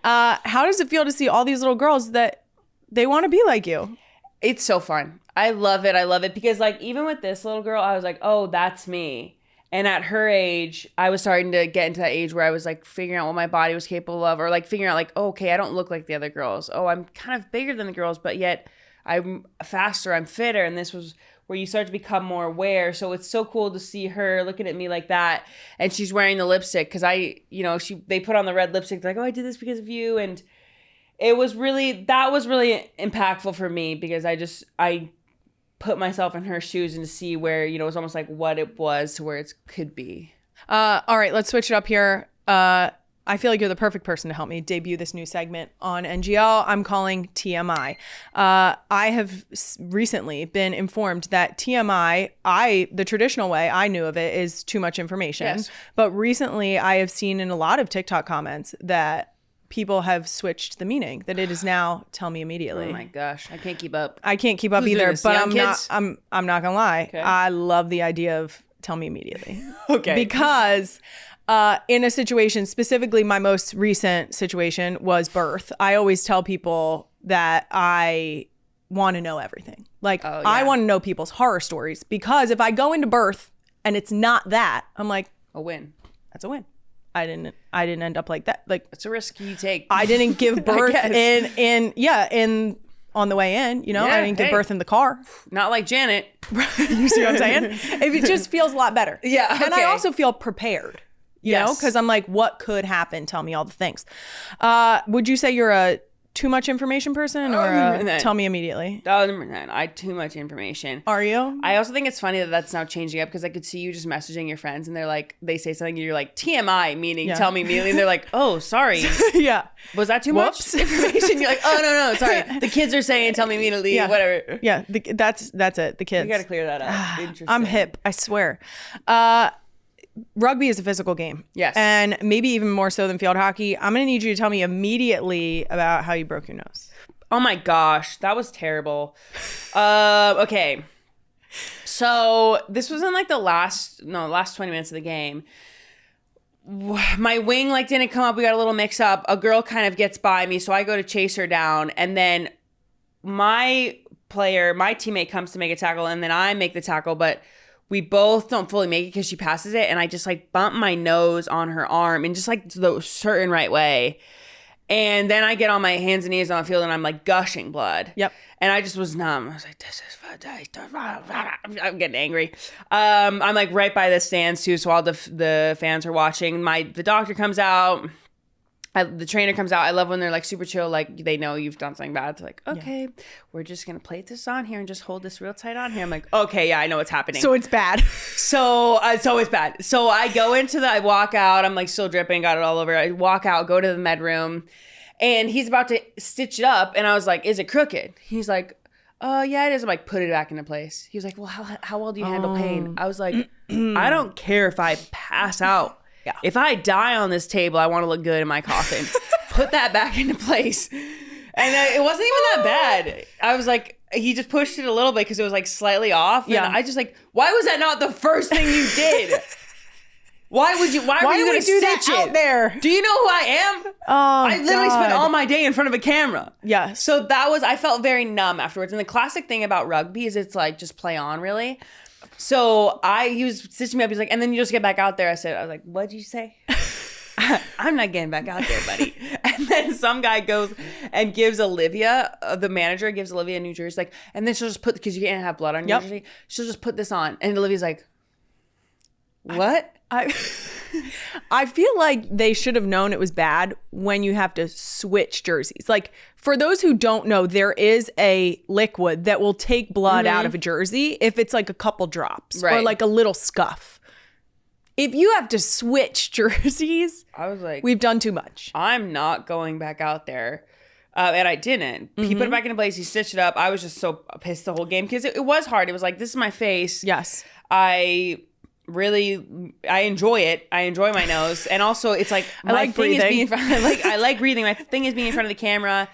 How does it feel to see all these little girls that they want to be like you? It's so fun. I love it because like even with this little girl, I was like, oh, that's me. And at her age, I was starting to get into that age where I was like figuring out what my body was capable of, or like figuring out like, oh, okay, I don't look like the other girls. Oh, I'm kind of bigger than the girls, but yet I'm faster, I'm fitter. And this was where you start to become more aware. So it's so cool to see her looking at me like that. And she's wearing the lipstick because they put on the red lipstick. They're like, oh, I did this because of you. And that was really impactful for me because I put myself in her shoes and to see where, it was almost like what it was to where it could be. All right, let's switch it up here. I feel like you're the perfect person to help me debut this new segment on NGL. I'm calling TMI. I have recently been informed that TMI, the traditional way I knew of it is too much information. Yes. But recently I have seen in a lot of TikTok comments that people have switched the meaning, that it is now tell me immediately. Oh my gosh, I can't keep up. I can't keep up Who's doing either, this? but Young I'm kids? not I'm not gonna lie. Okay. I love the idea of tell me immediately. Okay. Because in a situation, specifically my most recent situation was birth. I always tell people that I want to know everything. Like I want to know people's horror stories, because if I go into birth and it's not that, I'm like, A win. that's a win. I didn't end up like that. Like It's a risk you take. I didn't give birth guess. in on the way in, you know, Yeah, I didn't give hey. birth in the car. Not like Janet. You see what I'm saying? It just feels a lot better. Yeah, And I okay. also feel prepared, you know, Yes. because I'm like, what could happen? Tell me all the things. Would you say you're a too much information person or number nine. tell me immediately? Oh, number 9. I too much information. Are you? I also think it's funny that that's now changing up, because I could see you just messaging your friends and they're like, they say something and you're like, TMI, meaning tell me immediately. And they're like, oh, sorry. Yeah. Was that too Whoops. much information? You're like, oh, no, sorry. The kids are saying tell me immediately, Yeah. whatever. Yeah. That's it. The kids. You got to clear that up. Interesting. I'm hip. I swear. Rugby is a physical game. Yes. And maybe even more so than field hockey. I'm going to need you to tell me immediately about how you broke your nose. Oh my gosh, that was terrible. Okay. So this was in like the last 20 minutes of the game. My wing like didn't come up. We got a little mix up. A girl kind of gets by me, so I go to chase her down, and then my teammate comes to make a tackle, and then I make the tackle, but we both don't fully make it because she passes it, and I just like bump my nose on her arm in just like the certain right way. And then I get on my hands and knees on the field and I'm like gushing blood. Yep. And I just was numb. I was like, this is I'm getting angry. I'm like right by the stands too. So all the fans are watching. The doctor comes out. The trainer comes out. I love when they're like super chill. Like they know you've done something bad. They're like, okay, we're just going to plate this on here and just hold this real tight on here. I'm like, okay, yeah, I know what's happening. So it's bad. So it's bad. So I walk out. I'm like still dripping, got it all over. I walk out, go to the med room, and he's about to stitch it up. And I was like, is it crooked? He's like, yeah, it is. I'm like, put it back into place. He was like, well, how well do you handle pain? I was like, I don't care if I pass out. Yeah. If I die on this table, I want to look good in my coffin. Put that back into place. And it wasn't even that bad. I was like, he just pushed it a little bit because it was like slightly off. Yeah. And I just like, why was that not the first thing you did? Why were you Why going do to we do that stitch it out there? Do you know who I am? Oh, I literally spent God. all my day in front of a camera. Yeah. So I felt very numb afterwards. And the classic thing about rugby is it's like just play on, really. So he was stitching me up. He's like, and then you just get back out there. I was like, what'd you say? I'm not getting back out there, buddy. And then some guy goes and gives Olivia, the manager gives Olivia a new jersey, like, and then she'll just put, because you can't have blood on your jersey, she'll just put this on. And Olivia's like, what? I feel like they should have known it was bad when you have to switch jerseys. Like, for those who don't know, there is a liquid that will take blood out of a jersey if it's like a couple drops or Right. like a little scuff. If you have to switch jerseys, I was like, we've done too much. I'm not going back out there. And I didn't. He put it back into place. He stitched it up. I was just so pissed the whole game because it was hard. It was like, this is my face. Yes. I enjoy it. I enjoy my nose. And also it's like, I like breathing. I like breathing. My thing is being in front of the camera.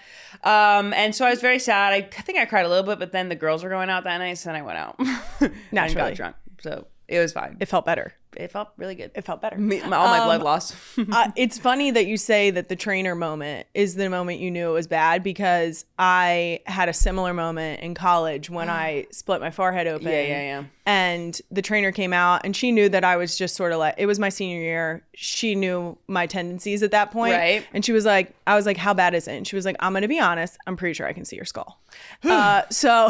And so I was very sad. I think I cried a little bit, but then the girls were going out that night. So then I went out and Naturally. got drunk. So it was fine. It felt better. It felt really good. It felt better. All my blood loss. It's funny that you say that the trainer moment is the moment you knew it was bad, because I had a similar moment in college when I split my forehead open. Yeah. And the trainer came out and she knew that I was just sort of like, it was my senior year. She knew my tendencies at that point. Right. And she was like, I was like, how bad is it? And she was like, I'm going to be honest. I'm pretty sure I can see your skull. So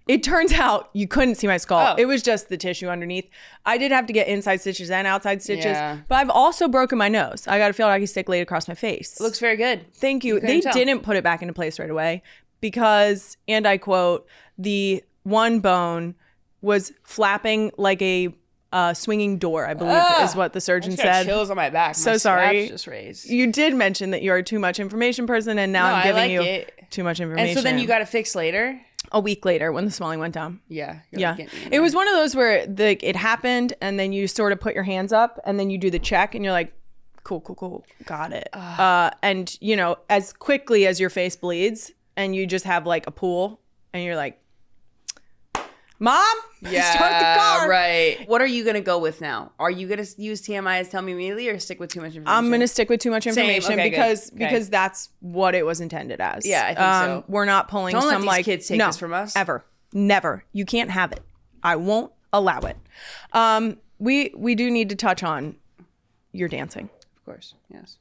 it turns out you couldn't see my skull. Oh. It was just the tissue underneath. I did have to get inside stitches and outside stitches, Yeah. but I've also broken my nose. I got a field hockey stick laid across my face. Looks very good. Thank you. They tell. didn't put it back into place right away because, and I quote, the one bone was flapping like a swinging door, I believe is what the surgeon I just got said. chills on my back. So My sorry. straps just raised. You did mention that you're a too much information person, and now No, I'm giving I like you it. too much information. And so then you got it fixed later? a week later when the swelling went down. Yeah. Yeah. It was one of those where it happened and then you sort of put your hands up and then you do the check and you're like, cool. Got it. And you know, as quickly as your face bleeds and you just have like a pool and you're like, Mom, start the car. Right. What are you going to go with now? Are you going to use TMI as tell me immediately or stick with too much information? I'm going to stick with too much information Okay, because that's what it was intended as. Yeah, I think so. We're not pulling Don't let some these like kids take this from us. Ever. Never. You can't have it. I won't allow it. We do need to touch on your dancing. Of course. Yes.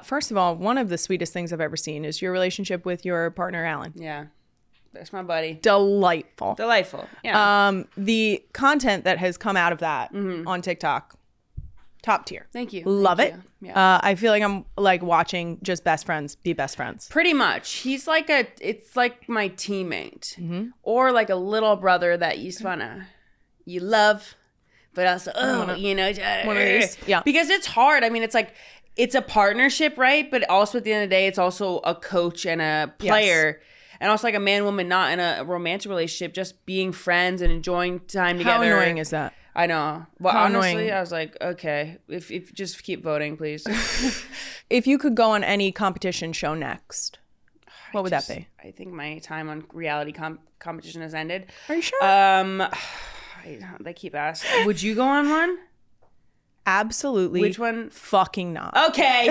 First of all, one of the sweetest things I've ever seen is your relationship with your partner, Alan. Yeah. That's my buddy. Delightful. Yeah. The content that has come out of that on TikTok, top tier. Thank you. Love it. Yeah. I feel like I'm like watching just best friends be best friends. Pretty much. He's like it's like my teammate or like a little brother that you love, but also, one of these. Yeah. Because it's hard. I mean, it's like, it's a partnership, right? But also at the end of the day, it's also a coach and a player. Yes. And also like a man-woman, not in a romantic relationship, just being friends and enjoying time together. How annoying is that? I know. Well, How honestly, annoying. I was like, okay, if just keep voting, please. If you could go on any competition show next, what would that be? I think my time on reality competition has ended. Are you sure? They keep asking. Would you go on one? Absolutely. Which one? Fucking not. Okay.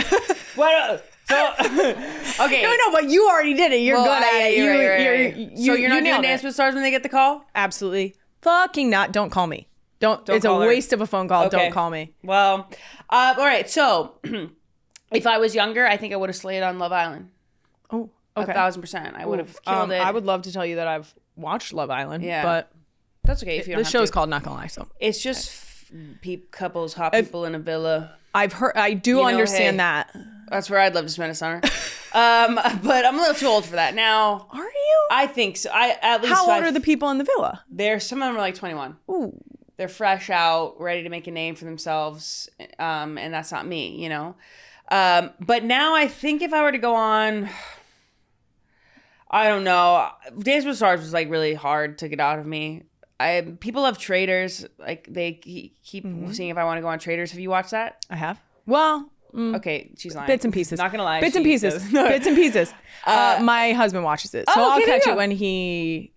What? So, okay. No, but you already did it. You're good at it. So you're not doing Dance with Stars when they get the call? Absolutely. Fucking not. Don't call me. Don't it's a waste of a phone call. Okay. Don't call me. Well, all right. So if I was younger, I think I would have slayed on Love Island. Oh, okay. 1,000%. I would have killed it. I would love to tell you that I've watched Love Island. Yeah. But that's okay if you don't the show's called Not Gonna Lie. So it's just couples, hot people in a villa. I've heard. I do understand that. That's where I'd love to spend a summer. But I'm a little too old for that now. Are you? I think so. At least. How old are the people in the villa? Some of them are like 21. Ooh. They're fresh out, ready to make a name for themselves, and that's not me, you know. But now I think if I were to go on, I don't know. Dance with Stars was like really hard to get out of me. People love Traders. Like they keep seeing if I want to go on Traders. Have you watched that? I have. Well. Okay, she's lying. Bits and pieces. Not gonna lie. Bits and pieces. Bits and pieces. My husband watches it, so I'll catch it when he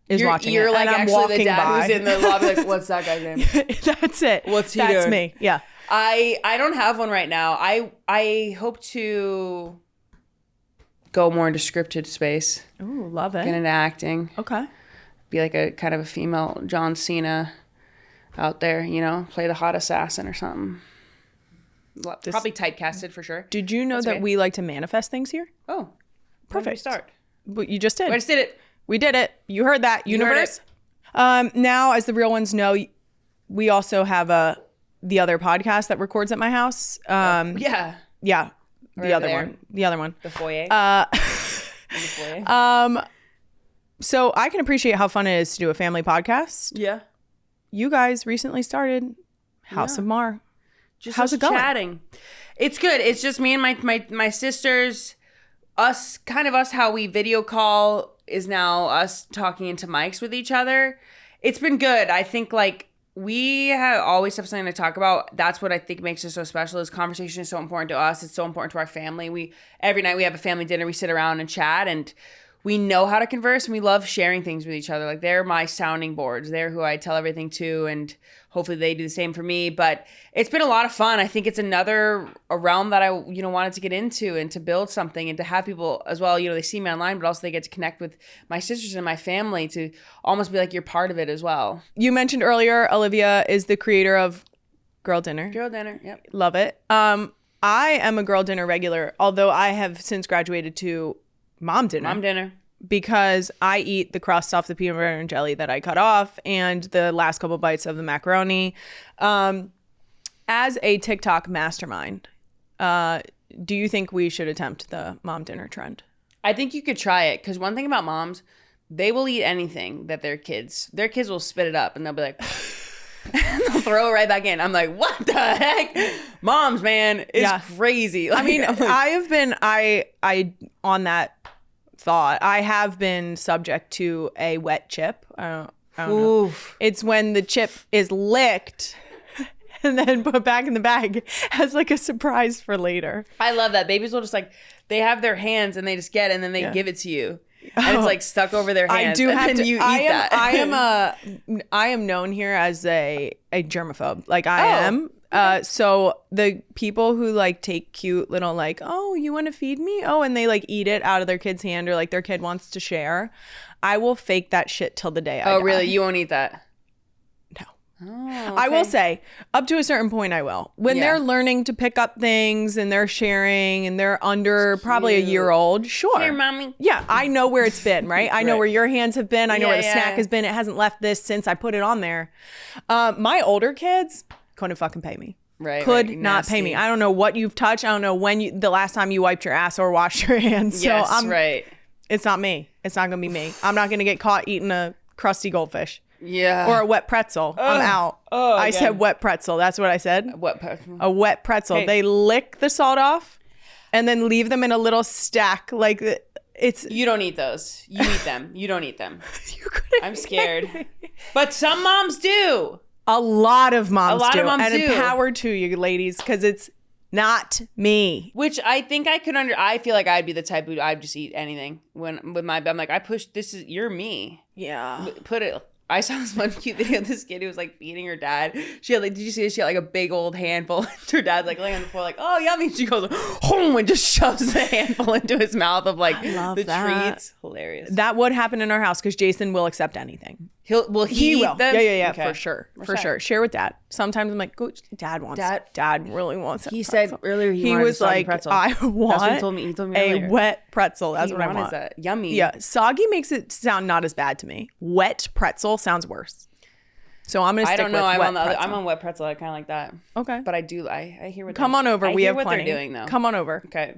is watching you're it. like and I'm actually walking the dad by. who's in the lobby. Like, what's that guy's name? That's it. What's he That's doing? me. Yeah. I don't have one right now. I hope to go more into scripted space. Ooh, love it. Get into acting. Okay. Be like a kind of a female John Cena out there, you know, play the hot assassin or something. Probably typecasted for sure. Did you know that we like to manifest things here? Oh, perfect. Start. But you just did. I just did it. We did it. You heard that, universe. Now, as the real ones know, we also have the other podcast that records at my house. Yeah. Yeah. The other there. one. The other one. The foyer. The foyer. So I can appreciate how fun it is to do a family podcast. Yeah. You guys recently started House of Mar. Just how's it going? Chatting. It's good. It's just me and my sisters. Us how we video call is now us talking into mics with each other. It's been good. I think like we always have something to talk about. That's what I think makes it so special. Is conversation is so important to us. It's so important to our family. Every night we have a family dinner. We sit around and chat, and we know how to converse, and we love sharing things with each other. Like they're my sounding boards. They're who I tell everything to, and hopefully they do the same for me. But it's been a lot of fun. I think it's a realm that I wanted to get into and to build something and to have people as well. You know, they see me online, but also they get to connect with my sisters and my family to almost be like you're part of it as well. You mentioned earlier, Olivia is the creator of Girl Dinner. Girl Dinner, yep. Love it. I am a Girl Dinner regular, although I have since graduated to Mom Dinner. Mom Dinner. Because I eat the crust off the peanut butter and jelly that I cut off and the last couple bites of the macaroni. As a TikTok mastermind, do you think we should attempt the Mom Dinner trend? I think you could try it, because one thing about moms, they will eat anything that their kids will spit it up and they'll be like, and they'll throw it right back in. I'm like, what the heck? Moms, man, it's crazy. Like, I mean, I have been, I on that thought, I have been subject to a wet chip. I don't know. It's when the chip is licked and then put back in the bag as like a surprise for later. I love that. Babies will just like, they have their hands and they just get it and then they give it to you. And it's like stuck over their hands. I do have to. You eat that. I am known here as a germaphobe. Like I am. So the people who like take cute little like, oh, you want to feed me? Oh, and they like eat it out of their kid's hand or like their kid wants to share. I will fake that shit till the day I die. Really? You won't eat that? No. Oh, okay. I will say, up to a certain point, I will. When they're learning to pick up things and they're sharing and they're under probably a year old, sure. Here, mommy. Yeah, I know where it's been, right? I know where your hands have been. I know where the snack has been. It hasn't left this since I put it on there. My older kids couldn't fucking pay me. Could not pay me. I don't know what you've touched. I don't know when the last time you wiped your ass or washed your hands. Yes, so right. It's not me. It's not going to be me. I'm not going to get caught eating a crusty goldfish. Yeah. Or a wet pretzel. I'm out. I said wet pretzel. That's what I said. A wet pretzel. Hey. They lick the salt off and then leave them in a little stack. Like it's. You don't eat those. You eat them. You don't eat them. You couldn't. I'm scared. But some moms do. A lot of moms do. And empower to you, ladies, because it's not me. Which I think I could I feel like I'd be the type who I'd just eat anything with my. I'm like, you're me. Yeah. Put it. I saw this one cute video of this kid who was like beating her dad. She had like, did you see this? She had like a big old handful. Her dad's like laying on the floor like, oh, yummy. She goes, home, and just shoves the handful into his mouth of like treats. Hilarious. That would happen in our house because Jason will accept anything. He will. Yeah, Okay. for sure. Share with dad. Sometimes I'm like, go. Dad really wants it. He said earlier he was like, pretzel. I want That's what he told me. He told me a earlier. wet pretzel. That's what I want. Is that yummy? Yeah, soggy makes it sound not as bad to me. Wet pretzel sounds worse. So I'm gonna stick with wet pretzel. I'm on wet pretzel. I kind of like that. Okay, but I do. I hear what. Come on over. We have what plenty. They're doing though. Come on over. Okay.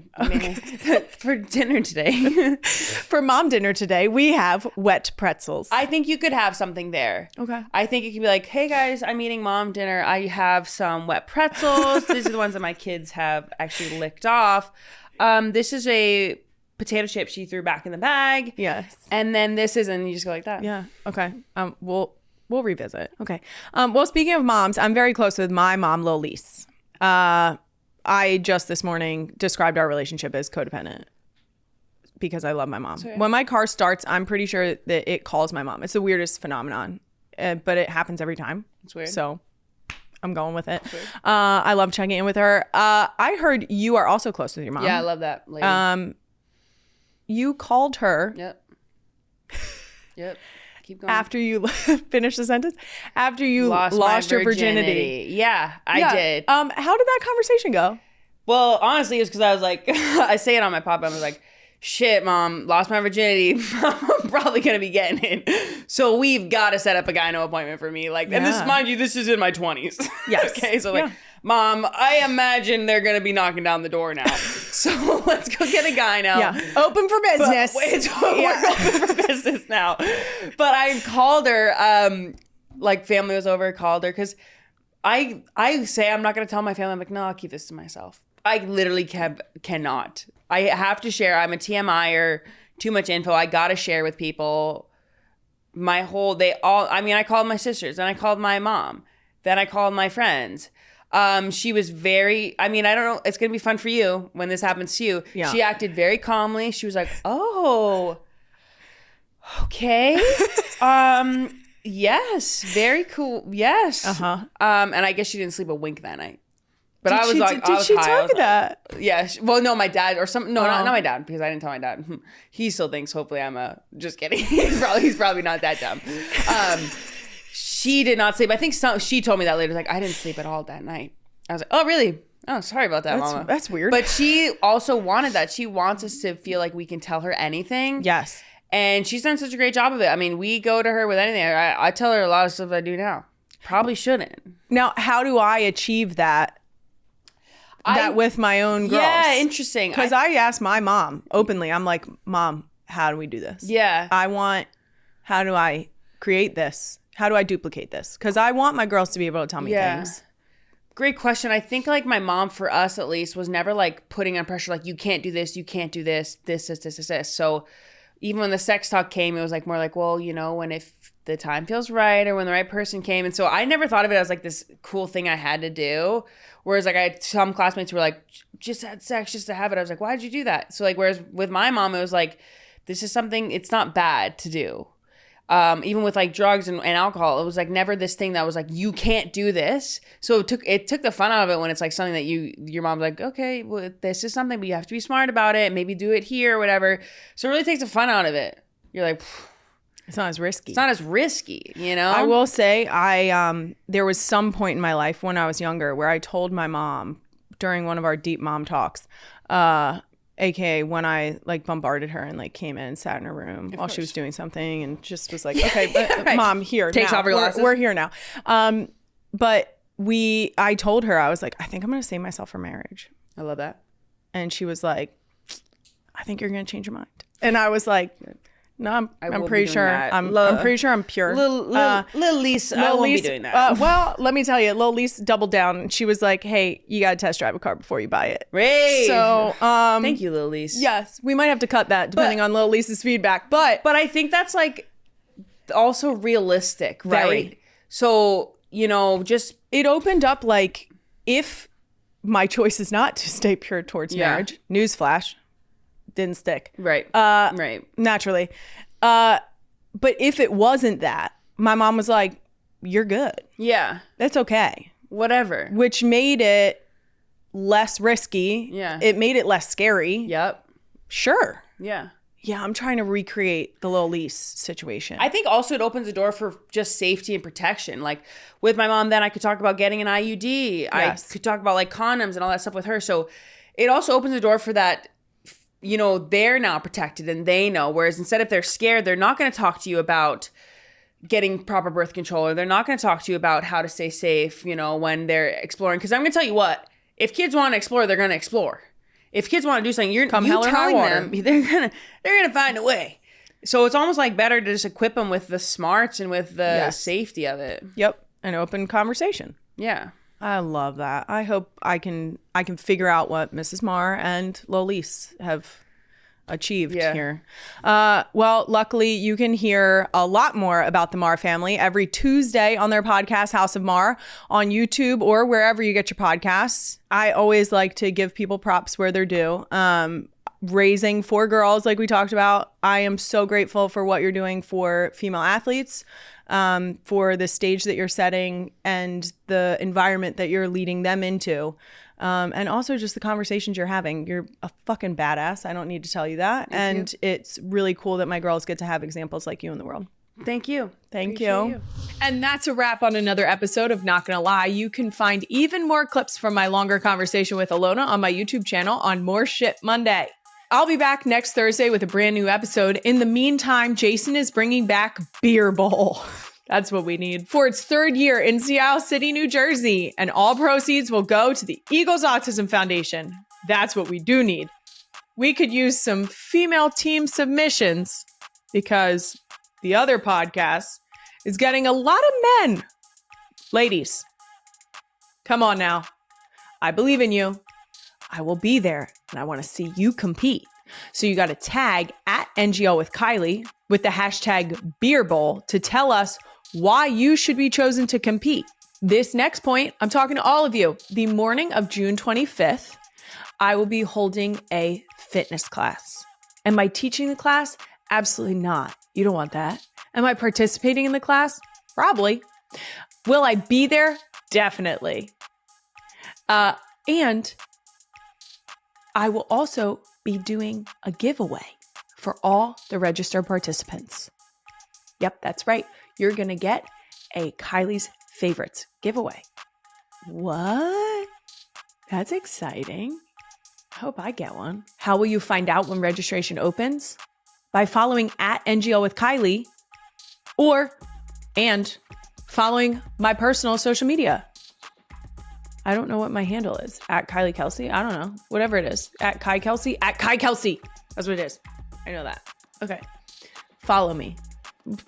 For dinner today. For mom dinner today, we have wet pretzels. I think you could have something there. Okay. I think it could be like, hey guys, I'm eating mom dinner. I have some wet pretzels. These are the ones that my kids have actually licked off. This is a potato chip she threw back in the bag. Yes. And then this is, and you just go like that. Yeah. Okay. We'll revisit. Okay. Well, speaking of moms, I'm very close with my mom, Lil Lise. I just this morning described our relationship as codependent because I love my mom. Sorry. When my car starts, I'm pretty sure that it calls my mom. It's the weirdest phenomenon, but it happens every time. It's weird. So I'm going with it. I love checking in with her. I heard you are also close with your mom. Yeah, I love that lady. You called her. Yep. Keep going. After you finish the sentence, after you lost your virginity. Yeah, I did. How did that conversation go? Well, honestly, it's because I was like, I say it on my pop. I was like, shit, mom, lost my virginity. I'm probably gonna be getting it. So we've got to set up a gyno appointment for me. Like, and this, mind you, this is in my 20s. Yes. Okay, so like, mom, I imagine they're gonna be knocking down the door now. So let's go get a gyno. Yeah. Open for business. We're open for business now. But I called her, like family was over, called her, because I say I'm not gonna tell my family. I'm like, no, I'll keep this to myself. I literally cannot. I have to share. I'm a TMIer, too much info. I gotta share with people. I called my sisters, and I called my mom. Then I called my friends. She was very, I don't know, it's going to be fun for you when this happens to you. Yeah. She acted very calmly. She was like, oh, okay. Yes, very cool. Yes. Uh-huh. And I guess she didn't sleep a wink that night. But Did she tell you that? Yeah. Well, no, my dad or some. No, not my dad, because I didn't tell my dad. He still thinks. Hopefully, just kidding. He's probably not that dumb. She did not sleep. I think she told me that later. Like, I didn't sleep at all that night. I was like, oh, really? Oh, sorry about that, Mama. That's weird. But she also wanted that. She wants us to feel like we can tell her anything. Yes. And she's done such a great job of it. I mean, we go to her with anything. I tell her a lot of stuff I do now. Probably shouldn't. Now, how do I achieve that with my own girls? Yeah, interesting. Because I asked my mom openly. I'm like, Mom, how do we do this? Yeah. How do I create this? How do I duplicate this? Because I want my girls to be able to tell me things. Great question. I think like my mom, for us at least, was never like putting on pressure like, you can't do this, you can't do this. So even when the sex talk came, it was like more like, well, you know, when if the time feels right or when the right person came. And so I never thought of it as like this cool thing I had to do. Whereas like I had some classmates who were like, just had sex just to have it. I was like, why did you do that? So like, whereas with my mom, it was like, this is something, it's not bad to do. Even with like drugs and alcohol, it was like never this thing that was like, you can't do this. So it took the fun out of it when it's like something that your mom's like, okay, well, this is something, but you have to be smart about it. Maybe do it here or whatever. So it really takes the fun out of it. You're like, It's not as risky. It's not as risky, you know? I will say there was some point in my life when I was younger where I told my mom during one of our deep mom talks, AKA when I like bombarded her and like came in and sat in her room while she was doing something and just was like, okay, but Right. Mom, here Takes now. off her glasses. We're here now. But I told her, I was like, I think I'm going to save myself for marriage. I love that. And she was like, I think you're going to change your mind. And I was like, no, I'm pretty sure I'm pretty sure I'm pure. Little Lise, I won't be doing that. Well, let me tell you, Lil Lise doubled down. She was like, hey, you got to test drive a car before you buy it. Rave. So, thank you, Lil Lise. yes, we might have to cut that depending on Lil Lisa's feedback. But But I think that's like also realistic, right? Very. So, you know, just it opened up like, if my choice is not to stay pure towards marriage, newsflash, didn't stick. right. Right. Naturally. But if it wasn't that, my mom was like, you're good. Yeah. That's okay. Whatever. Which made it less risky. Yeah. It made it less scary. Yep. Sure. Yeah. Yeah, I'm trying to recreate the Lil Lise situation. I think also it opens the door for just safety and protection. Like with my mom, then I could talk about getting an IUD. Yes. I could talk about like condoms and all that stuff with her. So it also opens the door for that, you know, they're now protected and they know. Whereas instead, if they're scared, they're not going to talk to you about getting proper birth control, or they're not going to talk to you about how to stay safe, you know, when they're exploring. Because I'm going to tell you what, if kids want to explore, they're going to explore. If kids want to do something, you're hell or high telling water. them they're gonna find a way. So it's almost like better to just equip them with the smarts and with the safety of it. Yep, an open conversation. Yeah. I love that. I hope I can figure out what Mrs. Maher and Lil Lise have achieved here. Well, luckily you can hear a lot more about the Maher family every Tuesday on their podcast, House of Maher, on YouTube or wherever you get your podcasts. I always like to give people props where they're due. Raising 4 girls, like we talked about, I am so grateful for what you're doing for female athletes, for the stage that you're setting and the environment that you're leading them into. And also just the conversations you're having. You're a fucking badass. I don't need to tell you that. Thank you. It's really cool that my girls get to have examples like you in the world. Thank you. Thank you. And that's a wrap on another episode of Not Gonna Lie. You can find even more clips from my longer conversation with Ilona on my YouTube channel on More Shit Monday. I'll be back next Thursday with a brand new episode. In the meantime, Jason is bringing back Beer Bowl. That's what we need. For its 3rd year in Seattle City, New Jersey. And all proceeds will go to the Eagles Autism Foundation. That's what we do need. We could use some female team submissions because the other podcast is getting a lot of men. Ladies, come on now. I believe in you. I will be there and I want to see you compete. So you got to tag at NGL with Kylie with the hashtag Beer Bowl to tell us why you should be chosen to compete. This next point, I'm talking to all of you. The morning of June 25th, I will be holding a fitness class. Am I teaching the class? Absolutely not. You don't want that. Am I participating in the class? Probably. Will I be there? Definitely. And I will also be doing a giveaway for all the registered participants. Yep, that's right. You're going to get a Kylie's Favorites giveaway. What? That's exciting. I hope I get one. How will you find out when registration opens? By following at NGL with Kylie and following my personal social media. I don't know what my handle is. At Kylie Kelce. I don't know. Whatever it is. At Kai Kelce. At Kai Kelce. That's what it is. I know that. Okay. Follow me.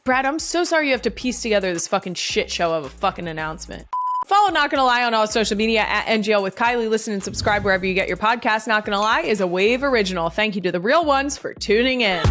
Brad, I'm so sorry you have to piece together this fucking shit show of a fucking announcement. Follow Not Gonna Lie on all social media at NGL with Kylie. Listen and subscribe wherever you get your podcast. Not Gonna Lie is a Wave original. Thank you to the real ones for tuning in.